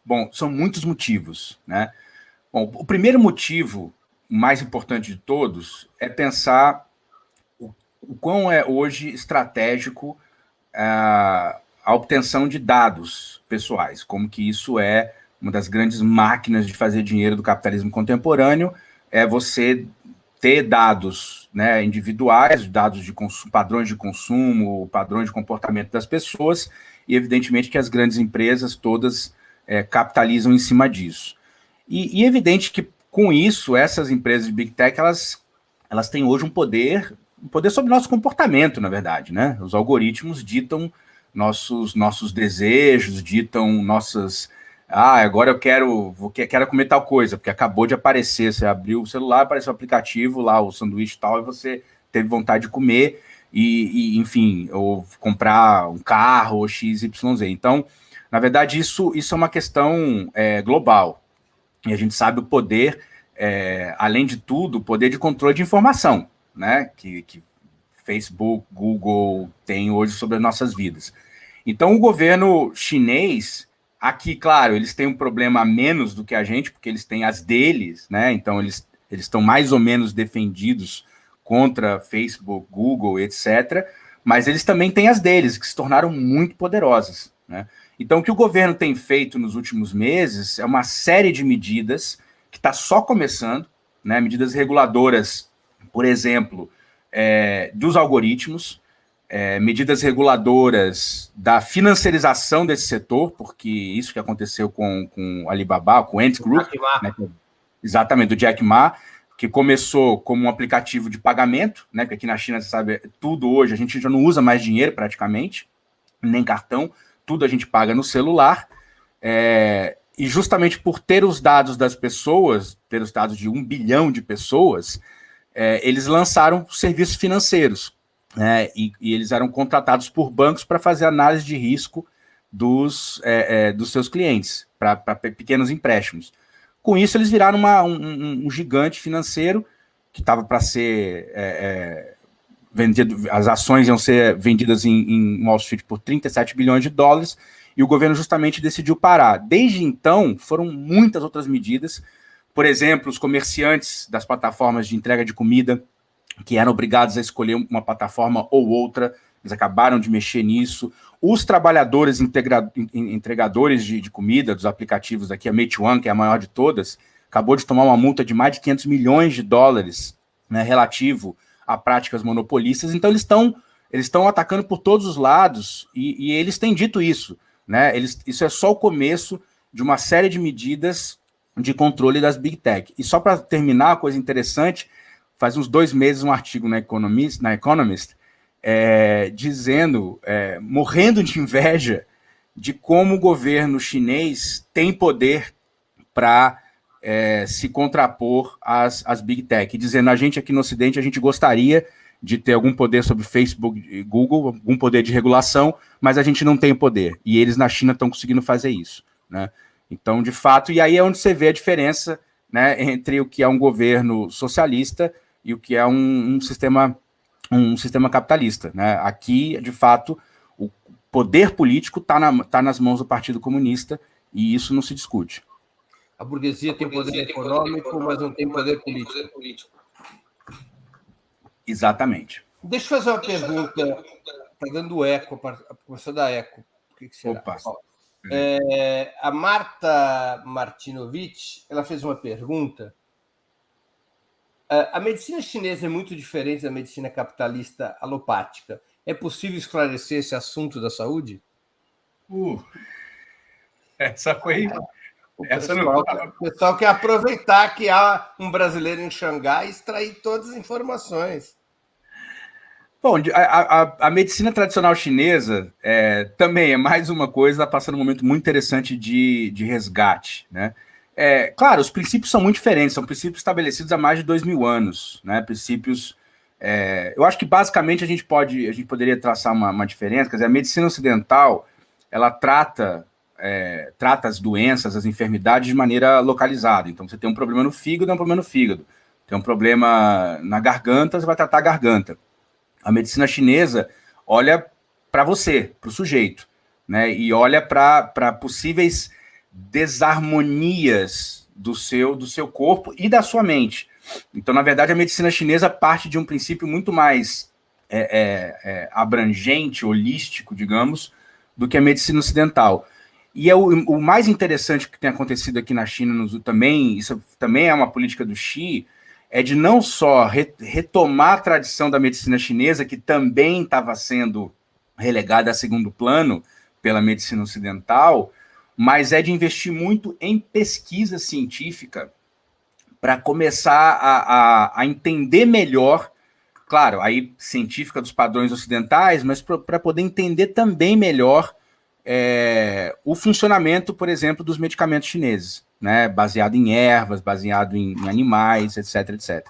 bom, são muitos motivos, né? Bom, o primeiro motivo, o mais importante de todos, é pensar o quão é hoje estratégico a obtenção de dados pessoais, como que isso é uma das grandes máquinas de fazer dinheiro do capitalismo contemporâneo, é você ter dados, né, individuais, dados de padrões de consumo, padrões de comportamento das pessoas, e evidentemente que as grandes empresas todas capitalizam em cima disso. E é evidente que com isso, essas empresas de Big Tech, elas têm hoje um poder sobre nosso comportamento, na verdade, né? Os algoritmos ditam nossos desejos, ditam nossas... agora eu quero comer tal coisa, porque acabou de aparecer, você abriu o celular, apareceu o aplicativo lá, o sanduíche e tal, e você teve vontade de comer, enfim, ou comprar um carro, ou XYZ. Então, na verdade, isso é uma questão global, e a gente sabe o poder, além de tudo, o poder de controle de informação, né, que Facebook, Google tem hoje sobre as nossas vidas. Então, o governo chinês... Aqui, claro, eles têm um problema a menos do que a gente, porque eles têm as deles, né? Então, eles estão mais ou menos defendidos contra Facebook, Google, etc. Mas eles também têm as deles, que se tornaram muito poderosas, né? Então, o que o governo tem feito nos últimos meses é uma série de medidas que está só começando, né? Medidas reguladoras, por exemplo, dos algoritmos, medidas reguladoras da financiarização desse setor, porque isso que aconteceu com o Alibaba, com o Ant Group, né, exatamente, do Jack Ma, que começou como um aplicativo de pagamento, né, porque aqui na China, você sabe, tudo hoje, a gente já não usa mais dinheiro praticamente, nem cartão, tudo a gente paga no celular, e justamente por ter os dados das pessoas, ter os dados de 1 bilhão de pessoas, eles lançaram serviços financeiros, e eles eram contratados por bancos para fazer análise de risco dos seus clientes, para pequenos empréstimos. Com isso, eles viraram um gigante financeiro que estava para ser vendido, as ações iam ser vendidas em Wall Street por 37 bilhões de dólares, e o governo justamente decidiu parar. Desde então, foram muitas outras medidas. Por exemplo, os comerciantes das plataformas de entrega de comida, que eram obrigados a escolher uma plataforma ou outra, eles acabaram de mexer nisso. Os trabalhadores entregadores de comida dos aplicativos daqui, a Meituan, que é a maior de todas, acabou de tomar uma multa de mais de 500 milhões de dólares, né, relativo a práticas monopolistas. Então, eles estão atacando por todos os lados, e eles têm dito isso, né? Isso é só o começo de uma série de medidas de controle das Big Tech. E só para terminar, uma coisa interessante, faz uns 2 meses um artigo na Economist dizendo, morrendo de inveja, de como o governo chinês tem poder para se contrapor às Big Tech, dizendo, a gente aqui no Ocidente, a gente gostaria de ter algum poder sobre Facebook e Google, algum poder de regulação, mas a gente não tem poder. E eles na China estão conseguindo fazer isso, né? Então, de fato, e aí é onde você vê a diferença, né, entre o que é um governo socialista e o que é um sistema capitalista, né? Aqui, de fato, o poder político tá nas mãos do Partido Comunista, e isso não se discute. A burguesia tem poder econômico, mas não tem poder político. Exatamente. Deixa eu fazer uma pergunta. Está dando eco, começou a dar eco. Por que será? Opa. A Marta Martinovich, ela fez uma pergunta. A medicina chinesa é muito diferente da medicina capitalista alopática. É possível esclarecer esse assunto da saúde? Essa foi... O pessoal quer aproveitar que há um brasileiro em Xangai e extrair todas as informações. Bom, a medicina tradicional chinesa também é mais uma coisa, está passando um momento muito interessante de resgate, né? Claro, os princípios são muito diferentes, são princípios estabelecidos há mais de 2.000 anos, né? Princípios... eu acho que basicamente a gente poderia traçar uma diferença. Quer dizer, a medicina ocidental, ela trata as doenças, as enfermidades de maneira localizada. Então, você tem um problema no fígado, é um problema no fígado. Tem um problema na garganta, você vai tratar a garganta. A medicina chinesa olha para você, para o sujeito, né? E olha para possíveis desarmonias do seu corpo e da sua mente. Então, na verdade, a medicina chinesa parte de um princípio muito mais abrangente, holístico, digamos, do que a medicina ocidental. E o mais interessante que tem acontecido aqui na China, isso também é uma política do Xi, é de não só retomar a tradição da medicina chinesa, que também estava sendo relegada a segundo plano pela medicina ocidental, mas é de investir muito em pesquisa científica para começar a entender melhor, claro, aí científica dos padrões ocidentais, mas para poder entender também melhor o funcionamento, por exemplo, dos medicamentos chineses, né, baseado em ervas, baseado em animais, etc, etc.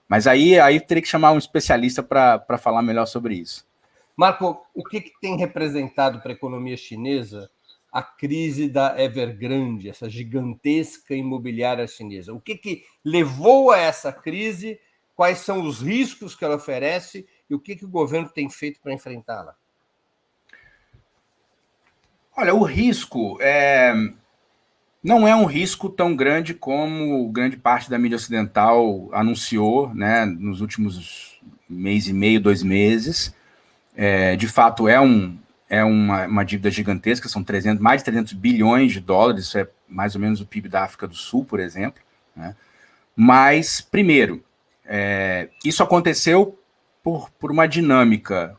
Mas aí teria que chamar um especialista para falar melhor sobre isso. Marco, o que tem representado para a economia chinesa a crise da Evergrande, essa gigantesca imobiliária chinesa? O que levou a essa crise? Quais são os riscos que ela oferece e o que o governo tem feito para enfrentá-la? Olha, o risco não é um risco tão grande como grande parte da mídia ocidental anunciou, né, nos últimos mês e meio, 2 meses. De fato, é uma dívida gigantesca, são mais de 300 bilhões de dólares, isso é mais ou menos o PIB da África do Sul, por exemplo, né? Mas, primeiro, isso aconteceu por uma dinâmica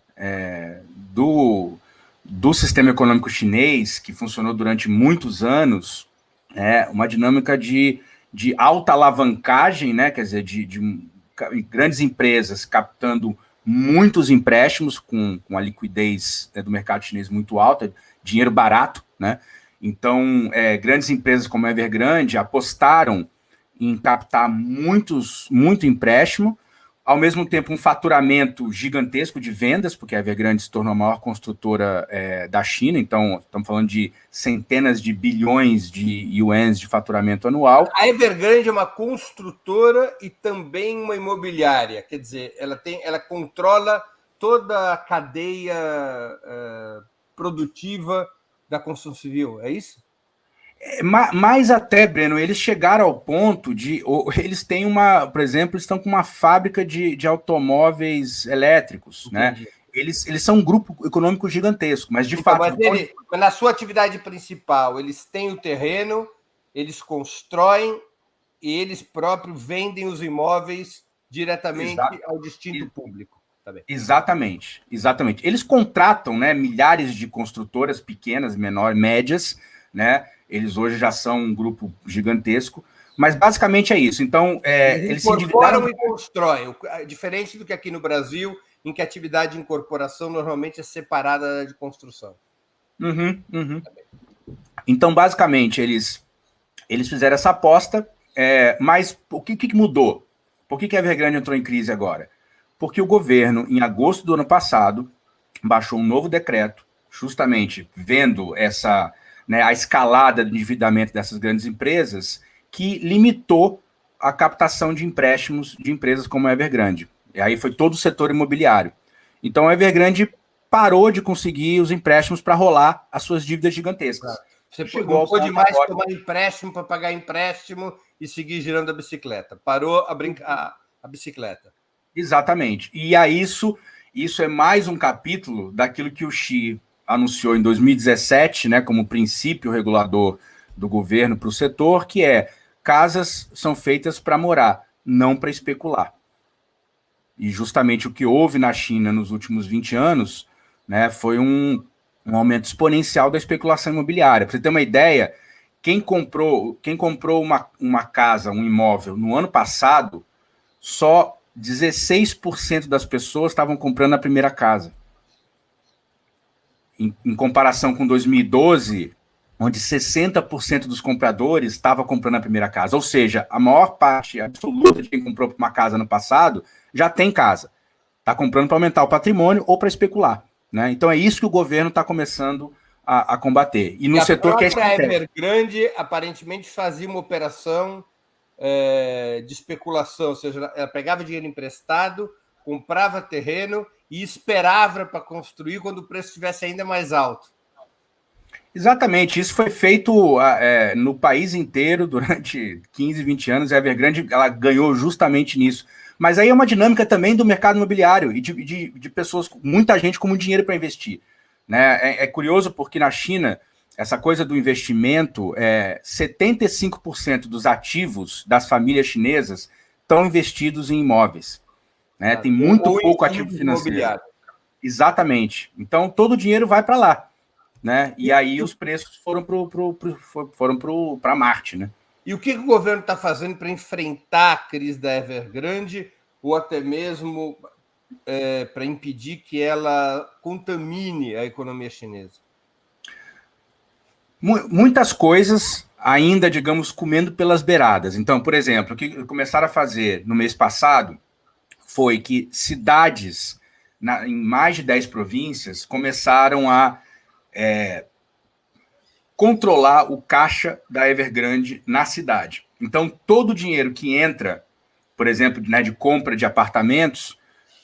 do sistema econômico chinês, que funcionou durante muitos anos, uma dinâmica de alta alavancagem, né? Quer dizer, de grandes empresas captando muitos empréstimos com a liquidez do mercado chinês muito alta, dinheiro barato, né? Então, grandes empresas como a Evergrande apostaram em captar muito empréstimo, ao mesmo tempo um faturamento gigantesco de vendas, porque a Evergrande se tornou a maior construtora da China, então estamos falando de centenas de bilhões de yuans de faturamento anual. A Evergrande é uma construtora e também uma imobiliária, quer dizer, ela controla toda a cadeia produtiva da construção civil, é isso? Mais até, Breno, eles chegaram ao ponto de... Eles têm por exemplo, estão com uma fábrica de automóveis elétricos, entendi, né? Eles são um grupo econômico gigantesco, mas de fato... Mas na sua atividade principal, eles têm o terreno, eles constroem e eles próprios vendem os imóveis diretamente ao distinto público. Tá bem. Exatamente. Eles contratam, né, milhares de construtoras pequenas, menores, médias, né? Eles hoje já são um grupo gigantesco, mas basicamente é isso. Então, eles se endividaram e constroem, diferente do que aqui no Brasil, em que a atividade de incorporação normalmente é separada de construção. Então, basicamente, eles fizeram essa aposta, mas o que mudou? Por que a Evergrande entrou em crise agora? Porque o governo, em agosto do ano passado, baixou um novo decreto, justamente vendo a escalada do endividamento dessas grandes empresas, que limitou a captação de empréstimos de empresas como a Evergrande. E aí foi todo o setor imobiliário. Então a Evergrande parou de conseguir os empréstimos para rolar as suas dívidas gigantescas. Você não pode mais tomar empréstimo para pagar empréstimo e seguir girando a bicicleta. Parou a bicicleta. Exatamente. E aí isso é mais um capítulo daquilo que o Xi anunciou em 2017, né, como princípio regulador do governo para o setor, que casas são feitas para morar, não para especular. E justamente o que houve na China nos últimos 20 anos, né, foi um aumento exponencial da especulação imobiliária. Para você ter uma ideia, quem comprou uma casa, um imóvel, no ano passado, só 16% das pessoas estavam comprando a primeira casa. Em comparação com 2012, onde 60% dos compradores estavam comprando a primeira casa. Ou seja, a maior parte absoluta de quem comprou uma casa no passado já tem casa. Está comprando para aumentar o patrimônio ou para especular. Né? Então é isso que o governo está começando a combater. E no setor que é a Evergrande aparentemente fazia uma operação de especulação, ou seja, ela pegava dinheiro emprestado, comprava terreno e esperava para construir quando o preço estivesse ainda mais alto. Exatamente, isso foi feito no país inteiro durante 15, 20 anos, e a Evergrande ela ganhou justamente nisso. Mas aí é uma dinâmica também do mercado imobiliário e de pessoas, muita gente com muito dinheiro para investir. Né? É curioso porque na China, essa coisa do investimento, 75% dos ativos das famílias chinesas estão investidos em imóveis. Né? Tem muito pouco ativo financeiro. Exatamente. Então, todo o dinheiro vai para lá. Né? E aí os preços foram para Marte. Né? E o que o governo está fazendo para enfrentar a crise da Evergrande ou até mesmo para impedir que ela contamine a economia chinesa? Muitas coisas ainda, digamos, comendo pelas beiradas. Então, por exemplo, o que começaram a fazer no mês passado foi que cidades em mais de 10 províncias começaram a controlar o caixa da Evergrande na cidade. Então, todo o dinheiro que entra, por exemplo, né, de compra de apartamentos,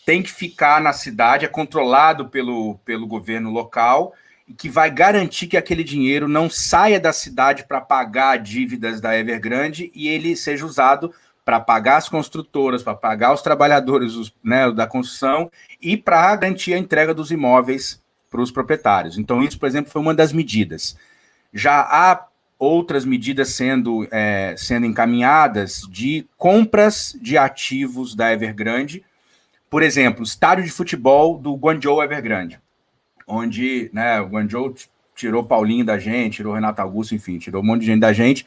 tem que ficar na cidade, é controlado pelo governo local, e que vai garantir que aquele dinheiro não saia da cidade para pagar dívidas da Evergrande e ele seja usado para pagar as construtoras, para pagar os trabalhadores da construção e para garantir a entrega dos imóveis para os proprietários. Então, isso, por exemplo, foi uma das medidas. Já há outras medidas sendo encaminhadas de compras de ativos da Evergrande. Por exemplo, estádio de futebol do Guangzhou Evergrande, onde o Guangzhou tirou Paulinho da gente, tirou Renato Augusto, enfim, tirou um monte de gente da gente.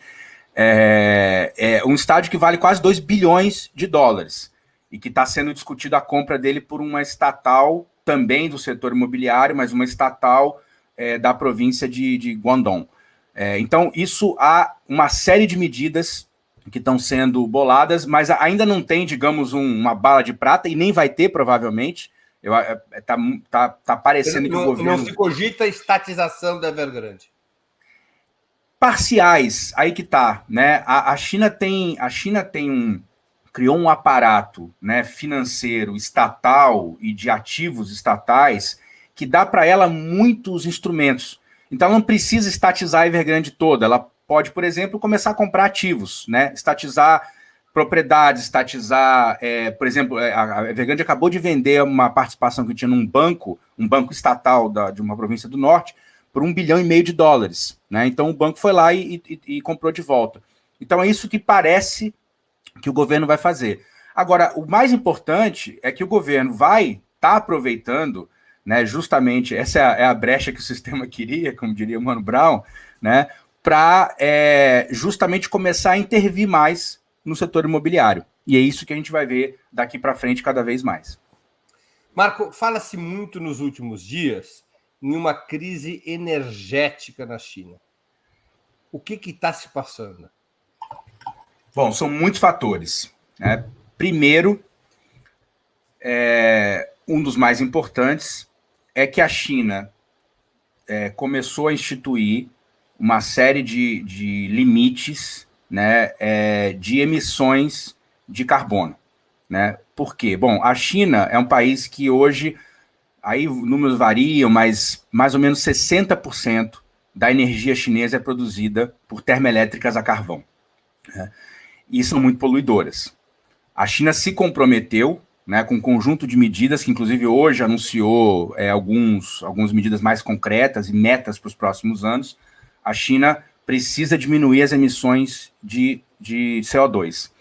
É um estádio que vale quase 2 bilhões de dólares e que está sendo discutido a compra dele por uma estatal também do setor imobiliário, mas uma estatal da província de Guangdong. Então, isso há uma série de medidas que estão sendo boladas, mas ainda não tem, digamos, uma bala de prata, e nem vai ter, provavelmente. Tá parecendo que o governo... Não se cogita a estatização da Evergrande. Parciais, aí que tá, né? A China criou um aparato, né, financeiro, estatal e de ativos estatais que dá para ela muitos instrumentos. Então, ela não precisa estatizar a Evergrande toda. Ela pode, por exemplo, começar a comprar ativos, né? Estatizar propriedades, estatizar... por exemplo, a Evergrande acabou de vender uma participação que tinha num banco, um banco estatal de uma província do norte, por $1,5 bilhão, né? Então, o banco foi lá e comprou de volta. Então, é isso que parece que o governo vai fazer. Agora, o mais importante é que o governo vai estar aproveitando, né, justamente, essa é a brecha que o sistema queria, como diria o Mano Brown, né, para justamente começar a intervir mais no setor imobiliário. E é isso que a gente vai ver daqui para frente cada vez mais. Marco, fala-se muito nos últimos dias em uma crise energética na China. O que está se passando? Bom, são muitos fatores, né? Primeiro, um dos mais importantes é que a China começou a instituir uma série de limites, né, de emissões de carbono, né? Por quê? Bom, a China é um país que hoje, aí números variam, mas mais ou menos 60% da energia chinesa é produzida por termoelétricas a carvão, né? E são muito poluidoras. A China se comprometeu, né, com um conjunto de medidas, que inclusive hoje anunciou algumas medidas mais concretas e metas para os próximos anos. A China precisa diminuir as emissões de CO2.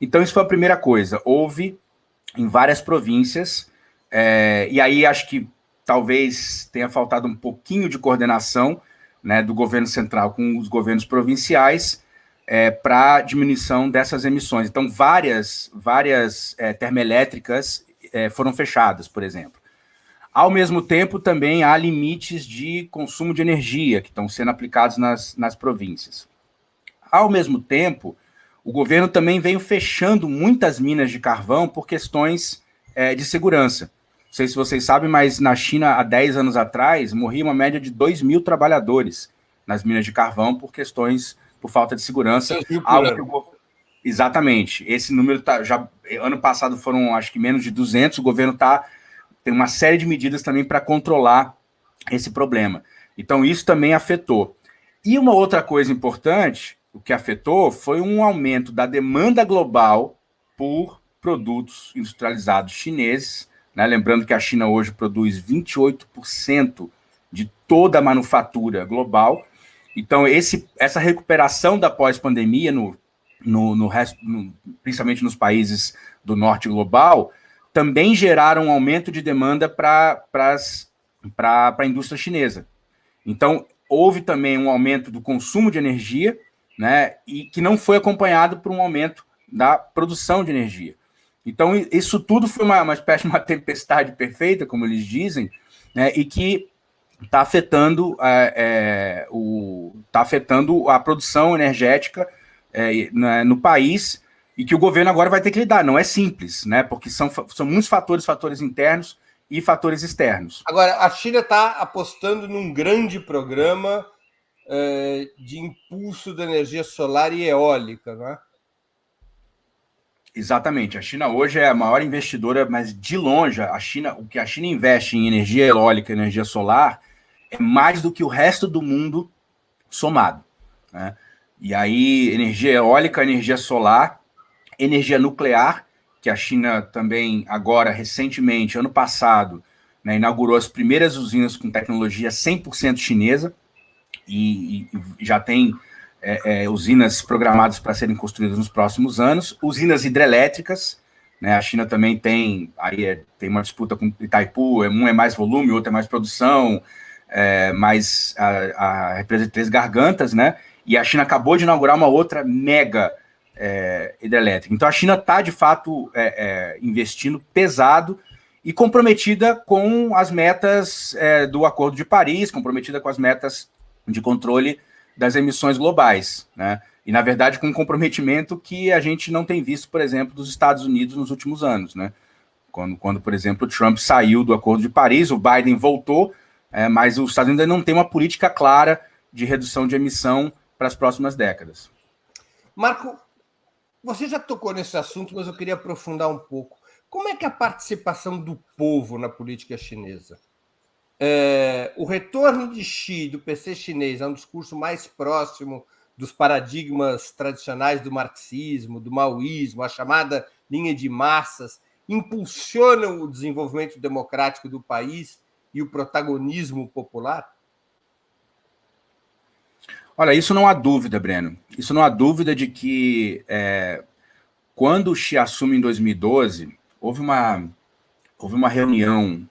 Então, isso foi a primeira coisa. Houve em várias províncias, e aí acho que talvez tenha faltado um pouquinho de coordenação, né, do governo central com os governos provinciais, para diminuição dessas emissões. Então, várias termoelétricas foram fechadas, por exemplo. Ao mesmo tempo, também há limites de consumo de energia que estão sendo aplicados nas províncias. Ao mesmo tempo, o governo também veio fechando muitas minas de carvão por questões de segurança. Não sei se vocês sabem, mas na China, há 10 anos atrás, morria uma média de 2.000 trabalhadores nas minas de carvão por falta de segurança. Exatamente. Esse número ano passado foram, acho que, menos de 200. O governo tem uma série de medidas também para controlar esse problema. Então, isso também afetou. E uma outra coisa importante, o que afetou foi um aumento da demanda global por produtos industrializados chineses, né? Lembrando que a China hoje produz 28% de toda a manufatura global. Então, essa recuperação da pós-pandemia, principalmente nos países do norte global, também geraram um aumento de demanda para a indústria chinesa. Então, houve também um aumento do consumo de energia, né, e que não foi acompanhado por um aumento da produção de energia. Então, isso tudo foi uma espécie de uma tempestade perfeita, como eles dizem, né, e que está afetando a produção energética no país, e que o governo agora vai ter que lidar. Não é simples, né? Porque são muitos fatores internos e fatores externos. Agora, a China está apostando num grande programa de impulso da energia solar e eólica, não é? Exatamente. A China hoje é a maior investidora, mas de longe, o que a China investe em energia eólica e energia solar é mais do que o resto do mundo somado, né? E aí, energia eólica, energia solar, energia nuclear, que a China também agora, recentemente, ano passado, né, inaugurou as primeiras usinas com tecnologia 100% chinesa, e já tem usinas programadas para serem construídas nos próximos anos. Usinas hidrelétricas, né, a China também tem uma disputa com Itaipu, um é mais volume, o outro é mais produção, mas a represa de Três Gargantas, né? E a China acabou de inaugurar uma outra mega hidrelétrica. Então a China está, de fato, investindo pesado e comprometida com as metas do Acordo de Paris, comprometida com as metas de controle das emissões globais, né? E, na verdade, com um comprometimento que a gente não tem visto, por exemplo, dos Estados Unidos nos últimos anos, né? Quando, por exemplo, o Trump saiu do Acordo de Paris, o Biden voltou, mas os Estados Unidos ainda não tem uma política clara de redução de emissão para as próximas décadas. Marco, você já tocou nesse assunto, mas eu queria aprofundar um pouco. Como é que é a participação do povo na política chinesa? O retorno de Xi, do PC chinês, é um discurso mais próximo dos paradigmas tradicionais do marxismo, do maoísmo, a chamada linha de massas, impulsionam o desenvolvimento democrático do país e o protagonismo popular? Olha, isso não há dúvida, Breno. Isso não há dúvida de que quando o Xi assume em 2012, houve uma reunião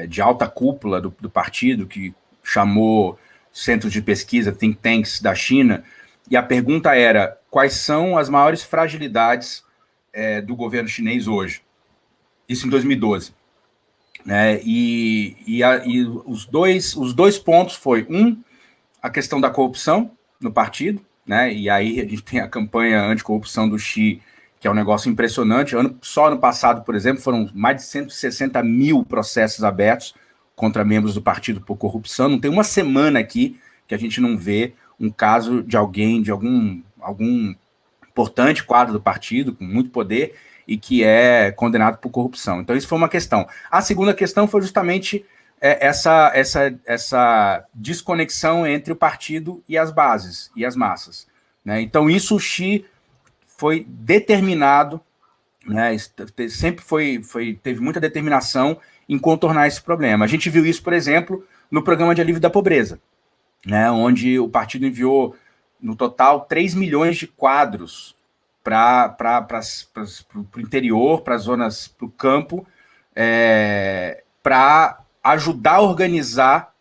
de alta cúpula do partido que chamou centros de pesquisa, think tanks da China, e a pergunta era: quais são as maiores fragilidades do governo chinês hoje? Isso em 2012. E os dois pontos foi, a questão da corrupção no partido, né? E aí a gente tem a campanha anticorrupção do Xi, que é um negócio impressionante. Só ano passado, por exemplo, foram mais de 160 mil processos abertos contra membros do partido por corrupção. Não tem uma semana aqui que a gente não vê um caso de alguém, de algum importante quadro do partido, com muito poder, e que é condenado por corrupção. Então, isso foi uma questão. A segunda questão foi justamente essa desconexão entre o partido e as bases, e as massas, né? Então, isso o Xi foi determinado, né? Sempre teve muita determinação em contornar esse problema. A gente viu isso, por exemplo, no programa de alívio da pobreza, né? Onde o partido enviou, no total, 3 milhões de quadros para o interior, para as zonas, para o campo, para ajudar a organizar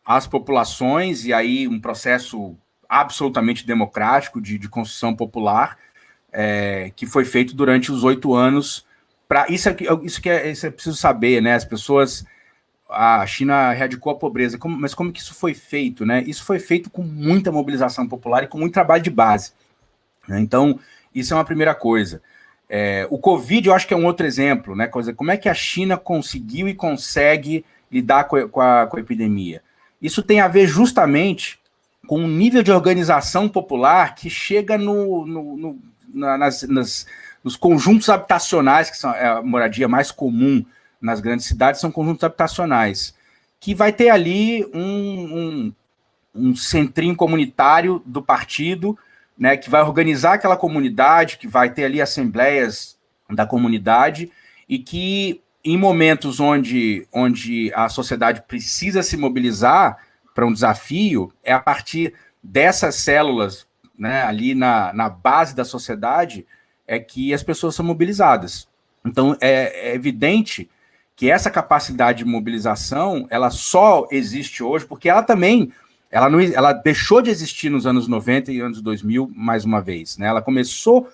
as populações, e aí um processo absolutamente democrático de construção popular, que foi feito durante os 8 anos. Isso é preciso saber, né? As pessoas... A China erradicou a pobreza, mas como que isso foi feito, né? Isso foi feito com muita mobilização popular e com muito trabalho de base, né? Então, isso é uma primeira coisa. O Covid, eu acho que é um outro exemplo, né? Como é que a China conseguiu e consegue lidar com a epidemia? Isso tem a ver justamente com um nível de organização popular que chega nos conjuntos habitacionais, que são a moradia mais comum nas grandes cidades, são conjuntos habitacionais, que vai ter ali um centrinho comunitário do partido, né, que vai organizar aquela comunidade, que vai ter ali assembleias da comunidade, e que em momentos onde a sociedade precisa se mobilizar para um desafio, é a partir dessas células, né, ali na base da sociedade, que as pessoas são mobilizadas. Então, é evidente que essa capacidade de mobilização, ela só existe hoje porque ela deixou de existir nos anos 90 e anos 2000, mais uma vez, né? Ela começou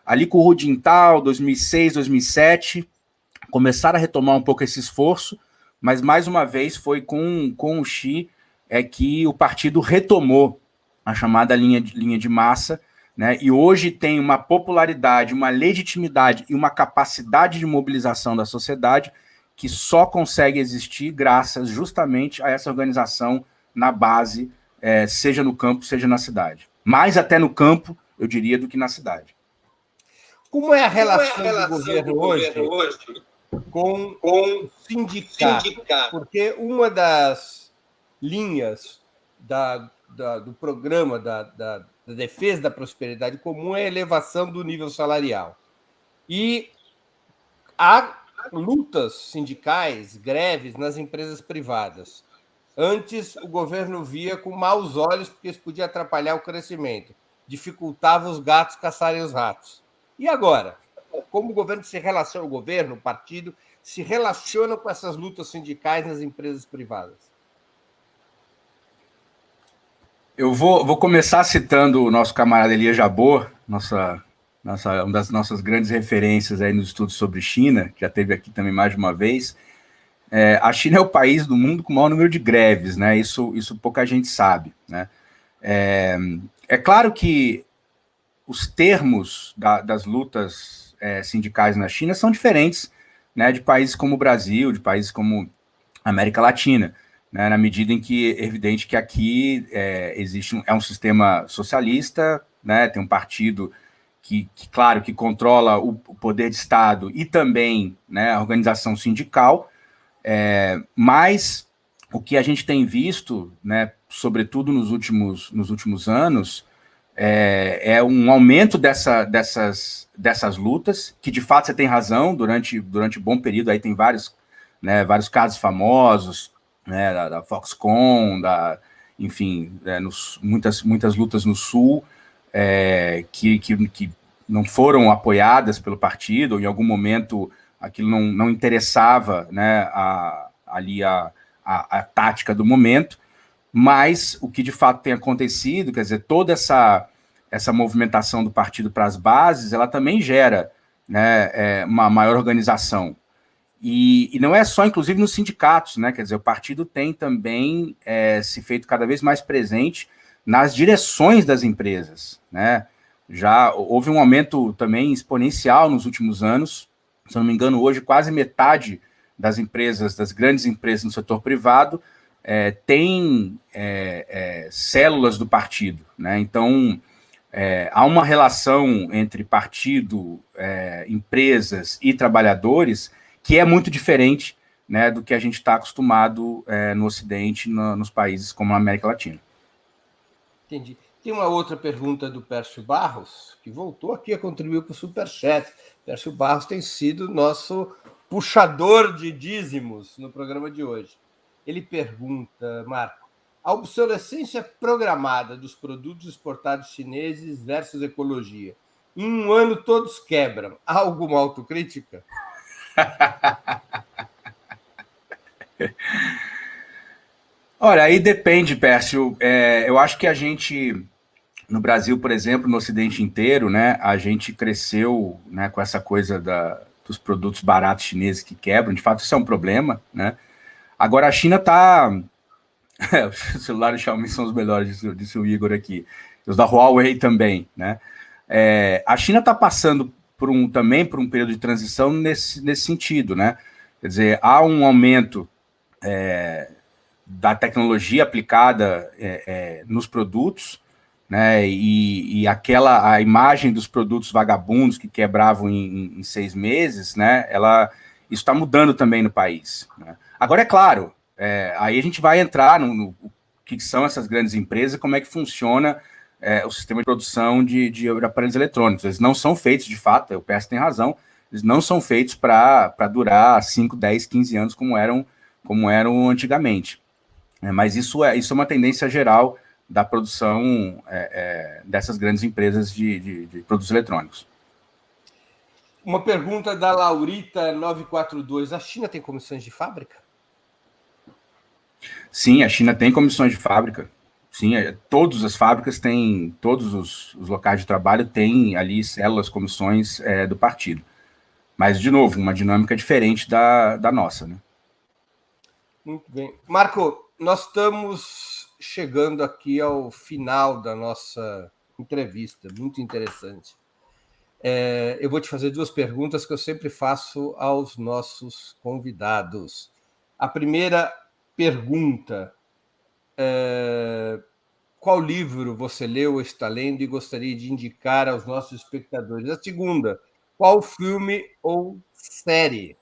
ali com o Hu Jintao, 2006, 2007, começaram a retomar um pouco esse esforço, mas mais uma vez foi com o Xi que o partido retomou a chamada linha de massa, né? E hoje tem uma popularidade, uma legitimidade e uma capacidade de mobilização da sociedade que só consegue existir graças justamente a essa organização na base, seja no campo, seja na cidade. Mais até no campo, eu diria, do que na cidade. Como é a relação do governo hoje com o sindicato? Porque uma das linhas do programa da defesa da prosperidade comum é a elevação do nível salarial. E há lutas sindicais, greves nas empresas privadas. Antes, o governo via com maus olhos, porque isso podia atrapalhar o crescimento, dificultava os gatos caçarem os ratos. E agora? Como o governo, o partido, se relaciona com essas lutas sindicais nas empresas privadas? Eu vou começar citando o nosso camarada Elias Jabbour, uma das nossas grandes referências aí nos estudos sobre China, que já esteve aqui também mais de uma vez. A China é o país do mundo com o maior número de greves, né? Isso pouca gente sabe, né? É claro que os termos das lutas sindicais na China são diferentes, né, de países como o Brasil, de países como a América Latina, né, na medida em que é evidente que aqui existe um sistema socialista, né, tem um partido que, claro, que controla o poder de Estado e também, né, a organização sindical, mas o que a gente tem visto, né, sobretudo nos últimos anos, é um aumento dessas lutas, que de fato você tem razão, durante um bom período, aí tem vários casos famosos, né, da Foxconn, enfim, muitas lutas no Sul, que não foram apoiadas pelo partido, ou em algum momento aquilo não interessava, né, a tática do momento, mas o que de fato tem acontecido, quer dizer, toda essa movimentação do partido para as bases, ela também gera, né, uma maior organização. E não é só, inclusive, nos sindicatos, né? Quer dizer, o partido tem também se feito cada vez mais presente nas direções das empresas, né? Já houve um aumento também exponencial nos últimos anos. Se não me engano, hoje quase metade das grandes empresas no setor privado, tem células do partido, né? Então, há uma relação entre partido, empresas e trabalhadores que é muito diferente, né, do que a gente está acostumado no Ocidente, nos países como a América Latina. Entendi. Tem uma outra pergunta do Pércio Barros, que voltou aqui a contribuir com o Superchat. Pércio Barros tem sido nosso puxador de dízimos no programa de hoje. Ele pergunta, Marco, a obsolescência programada dos produtos exportados chineses versus ecologia. Em um ano todos quebram. Há alguma autocrítica? Olha, aí depende, Pércio. Eu acho que a gente, no Brasil, por exemplo, no Ocidente inteiro, né, a gente cresceu, né, com essa coisa dos produtos baratos chineses que quebram. De fato, isso é um problema, né? Agora, a China está... os celulares Xiaomi são os melhores, disse o Igor aqui. Os da Huawei também, né? A China está passando também por um período de transição nesse sentido, né? Quer dizer, há um aumento da tecnologia aplicada nos produtos, né? E a imagem dos produtos vagabundos que quebravam em 6 meses, né? Isso está mudando também no país, né? Agora, é claro, aí a gente vai entrar no que são essas grandes empresas, como é que funciona o sistema de produção de aparelhos eletrônicos. Eles não são feitos, de fato, o PS tem razão, eles não são feitos para durar 5, 10, 15 anos como eram antigamente. Mas isso é uma tendência geral da produção dessas grandes empresas de produtos eletrônicos. Uma pergunta da Laurita 942. A China tem comissões de fábrica? Sim, a China tem comissões de fábrica. Sim, todas as fábricas têm, todos os locais de trabalho têm ali células, comissões do partido. Mas, de novo, uma dinâmica diferente da nossa, né? Muito bem. Marco, nós estamos chegando aqui ao final da nossa entrevista, muito interessante. Eu vou te fazer 2 perguntas que eu sempre faço aos nossos convidados. A primeira pergunta: qual livro você leu ou está lendo e gostaria de indicar aos nossos espectadores? A segunda: qual filme ou série?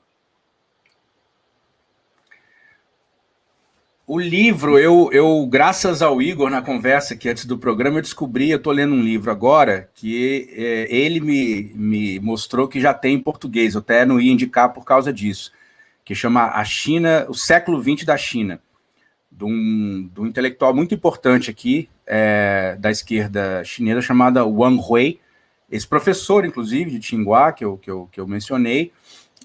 O livro, eu graças ao Igor, na conversa aqui antes do programa, eu estou lendo um livro agora, que ele me mostrou que já tem em português, eu até não ia indicar por causa disso, que chama A China, o século XX da China, de um intelectual muito importante aqui, da esquerda chinesa, chamada Wang Hui, esse professor, inclusive, de Tsinghua, que eu mencionei.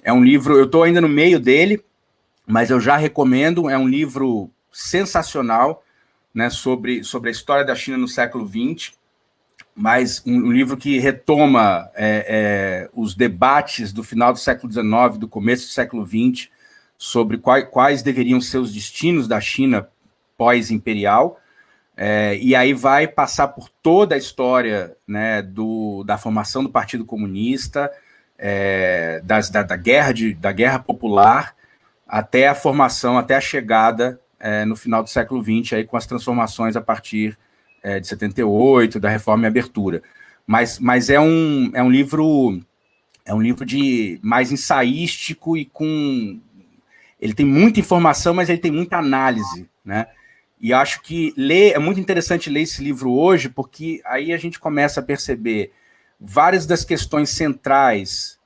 É um livro, eu estou ainda no meio dele, mas eu já recomendo, é um livro sensacional, né, sobre a história da China no século XX, mas um livro que retoma os debates do final do século XIX, do começo do século XX, sobre quais deveriam ser os destinos da China pós-imperial, E aí vai passar por toda a história, né, da formação do Partido Comunista, da guerra popular, até a formação, até a chegada no final do século XX, aí, com as transformações a partir de 78, da Reforma e Abertura. Mas é um livro de mais ensaístico e ele tem muita informação, mas ele tem muita análise, né? E acho que é muito interessante ler esse livro hoje, porque aí a gente começa a perceber várias das questões centrais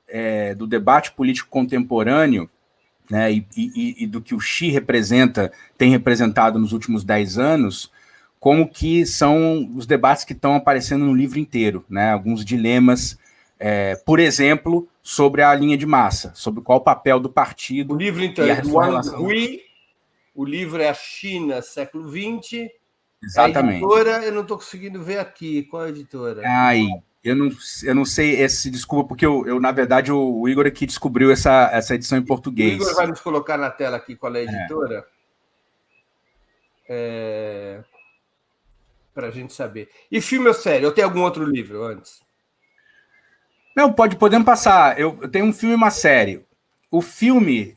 do debate político contemporâneo, né, e do que o Xi tem representado nos últimos 10 anos, como que são os debates que estão aparecendo no livro inteiro, né? Alguns dilemas, por exemplo, sobre a linha de massa, sobre qual o papel do partido. O livro, então, é do Wang Hui. O livro é A China, século XX. Exatamente. A editora, eu não estou conseguindo ver aqui. Qual é a editora? Eu não sei, desculpa, porque na verdade, o Igor aqui descobriu essa edição em português. O Igor vai nos colocar na tela aqui qual é a editora. Para a gente saber. E filme ou série? Eu tenho algum outro livro antes? Não, podemos passar. Eu tenho um filme e uma série. O filme,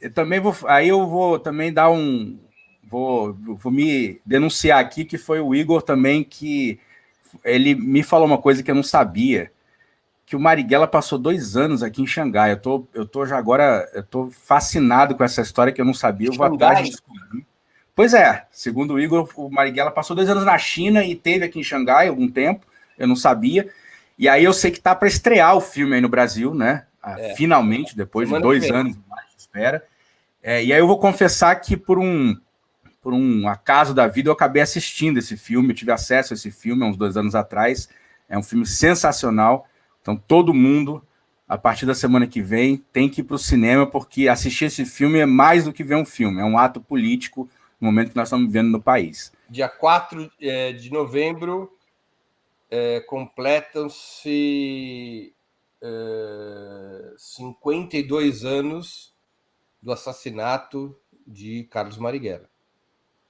eu vou também dar Vou me denunciar aqui, que foi o Igor também, que ele me falou uma coisa que eu não sabia, que o Marighella passou 2 anos aqui em Xangai. Eu tô fascinado com essa história que eu não sabia. Eu vou atrás de descobrir. Pois é, segundo o Igor, o Marighella passou 2 anos na China e teve aqui em Xangai algum tempo, eu não sabia. E aí eu sei que tá para estrear o filme aí no Brasil, né? Finalmente, depois de 2 anos de espera. E aí eu vou confessar que por um acaso da vida, eu acabei assistindo esse filme, eu tive acesso a esse filme há uns 2 anos atrás. É um filme sensacional. Então, todo mundo, a partir da semana que vem, tem que ir para o cinema, porque assistir esse filme é mais do que ver um filme, é um ato político no momento que nós estamos vivendo no país. Dia 4 de novembro, completam-se 52 anos do assassinato de Carlos Marighella.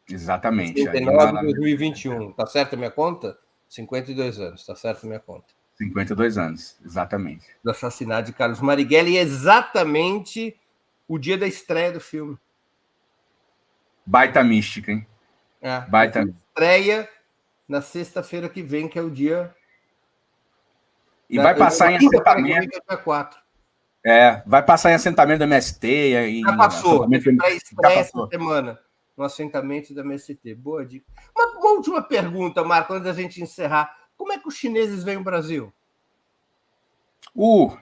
Exatamente. 59 de 2021. Tá certo a minha conta? 52 anos, tá certo a minha conta. 52 anos, exatamente. Do assassinato de Carlos Marighella, e exatamente o dia da estreia do filme. Baita mística, hein? Baita. Estreia na sexta-feira que vem, que é o dia... E vai passar em assentamento... vai passar em assentamento da MST. Já passou. Estreia essa semana. No assentamento da MST. Boa dica. Uma última pergunta, Marco, antes da gente encerrar. Como é que os chineses veem o Brasil? Bom,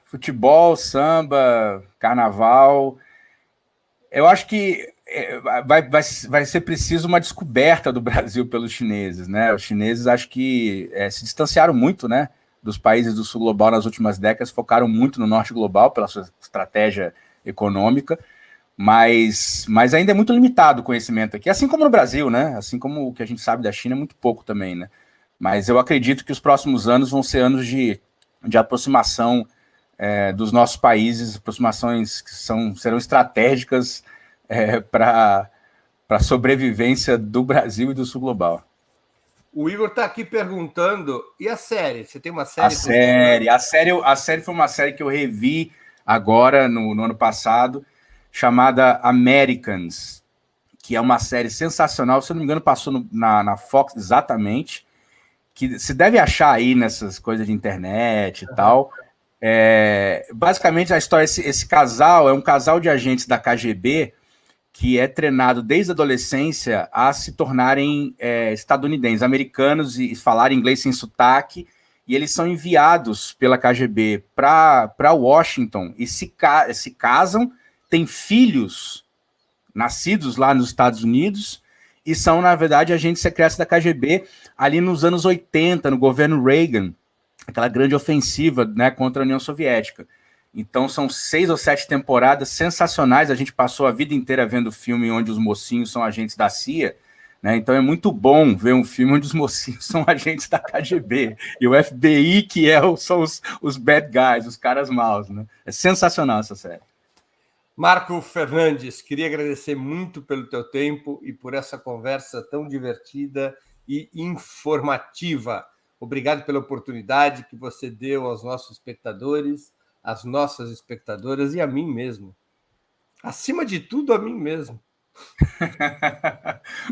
futebol, samba, carnaval. Eu acho que vai ser preciso uma descoberta do Brasil pelos chineses, né? Os chineses acho que se distanciaram muito, né, dos países do sul global nas últimas décadas, focaram muito no norte global pela sua estratégia econômica, mas ainda é muito limitado o conhecimento aqui, assim como no Brasil, né? Assim como o que a gente sabe da China é muito pouco também, né? Mas eu acredito que os próximos anos vão ser anos de aproximação dos nossos países, aproximações que serão estratégicas para a sobrevivência do Brasil e do sul global. O Igor está aqui perguntando, e a série? Você tem uma série? A série foi uma série que eu revi agora, no ano passado, chamada Americans, que é uma série sensacional, se eu não me engano passou na Fox exatamente, que se deve achar aí nessas coisas de internet e tal. Basicamente a história, esse casal é um casal de agentes da KGB que é treinado desde a adolescência a se tornarem estadunidenses, americanos, e falarem inglês sem sotaque, e eles são enviados pela KGB para Washington e se casam, têm filhos nascidos lá nos Estados Unidos e são, na verdade, agentes secretos da KGB ali nos anos 80, no governo Reagan, aquela grande ofensiva, né, contra a União Soviética. Então são 6 ou 7 temporadas sensacionais, a gente passou a vida inteira vendo filme onde os mocinhos são agentes da CIA, né? Então é muito bom ver um filme onde os mocinhos são agentes da KGB, e o FBI que são os bad guys, os caras maus, né? É sensacional essa série. Marco Fernandes, queria agradecer muito pelo teu tempo e por essa conversa tão divertida e informativa. Obrigado pela oportunidade que você deu aos nossos espectadores, às nossas espectadoras e a mim mesmo. Acima de tudo, a mim mesmo.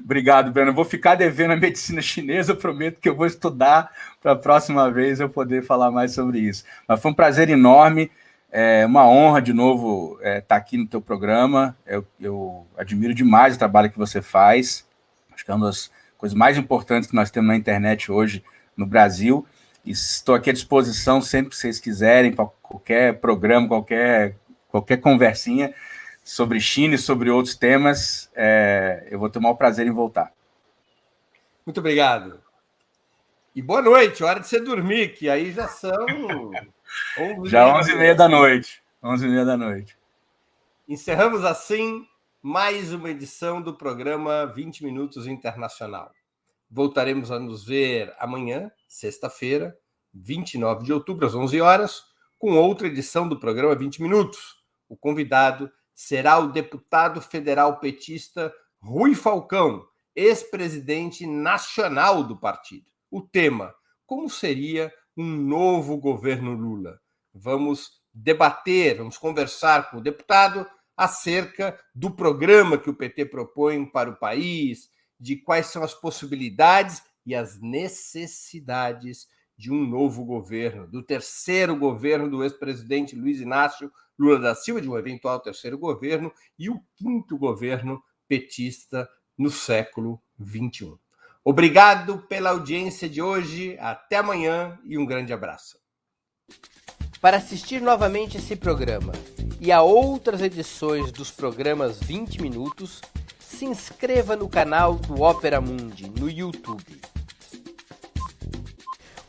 Obrigado, Breno. Eu vou ficar devendo a medicina chinesa, eu prometo que eu vou estudar para a próxima vez eu poder falar mais sobre isso. Mas foi um prazer enorme. É uma honra, de novo, estar aqui no teu programa. Eu admiro demais o trabalho que você faz. Acho que é uma das coisas mais importantes que nós temos na internet hoje no Brasil. E estou aqui à disposição sempre que vocês quiserem, para qualquer programa, qualquer conversinha sobre China e sobre outros temas. Eu vou ter o maior prazer em voltar. Muito obrigado. E boa noite, hora de você dormir, que aí já são... Já 11h30 da noite. 11h30 da noite. Encerramos assim mais uma edição do programa 20 Minutos Internacional. Voltaremos a nos ver amanhã, sexta-feira, 29 de outubro, às 11 horas, com outra edição do programa 20 Minutos. O convidado será o deputado federal petista Rui Falcão, ex-presidente nacional do partido. O tema: como seria um novo governo Lula? Vamos debater, vamos conversar com o deputado acerca do programa que o PT propõe para o país, de quais são as possibilidades e as necessidades de um novo governo, do terceiro governo do ex-presidente Luiz Inácio Lula da Silva, de um eventual terceiro governo, e o quinto governo petista no século XXI. Obrigado pela audiência de hoje, até amanhã e um grande abraço. Para assistir novamente esse programa e a outras edições dos programas 20 Minutos, se inscreva no canal do Opera Mundi no YouTube.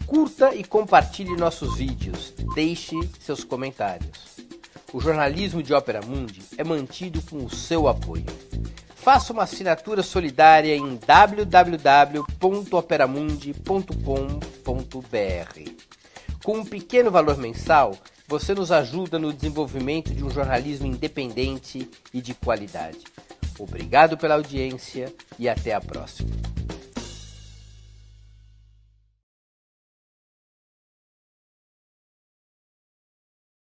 Curta e compartilhe nossos vídeos, deixe seus comentários. O jornalismo de Opera Mundi é mantido com o seu apoio. Faça uma assinatura solidária em www.operamundi.com.br. Com um pequeno valor mensal, você nos ajuda no desenvolvimento de um jornalismo independente e de qualidade. Obrigado pela audiência e até a próxima.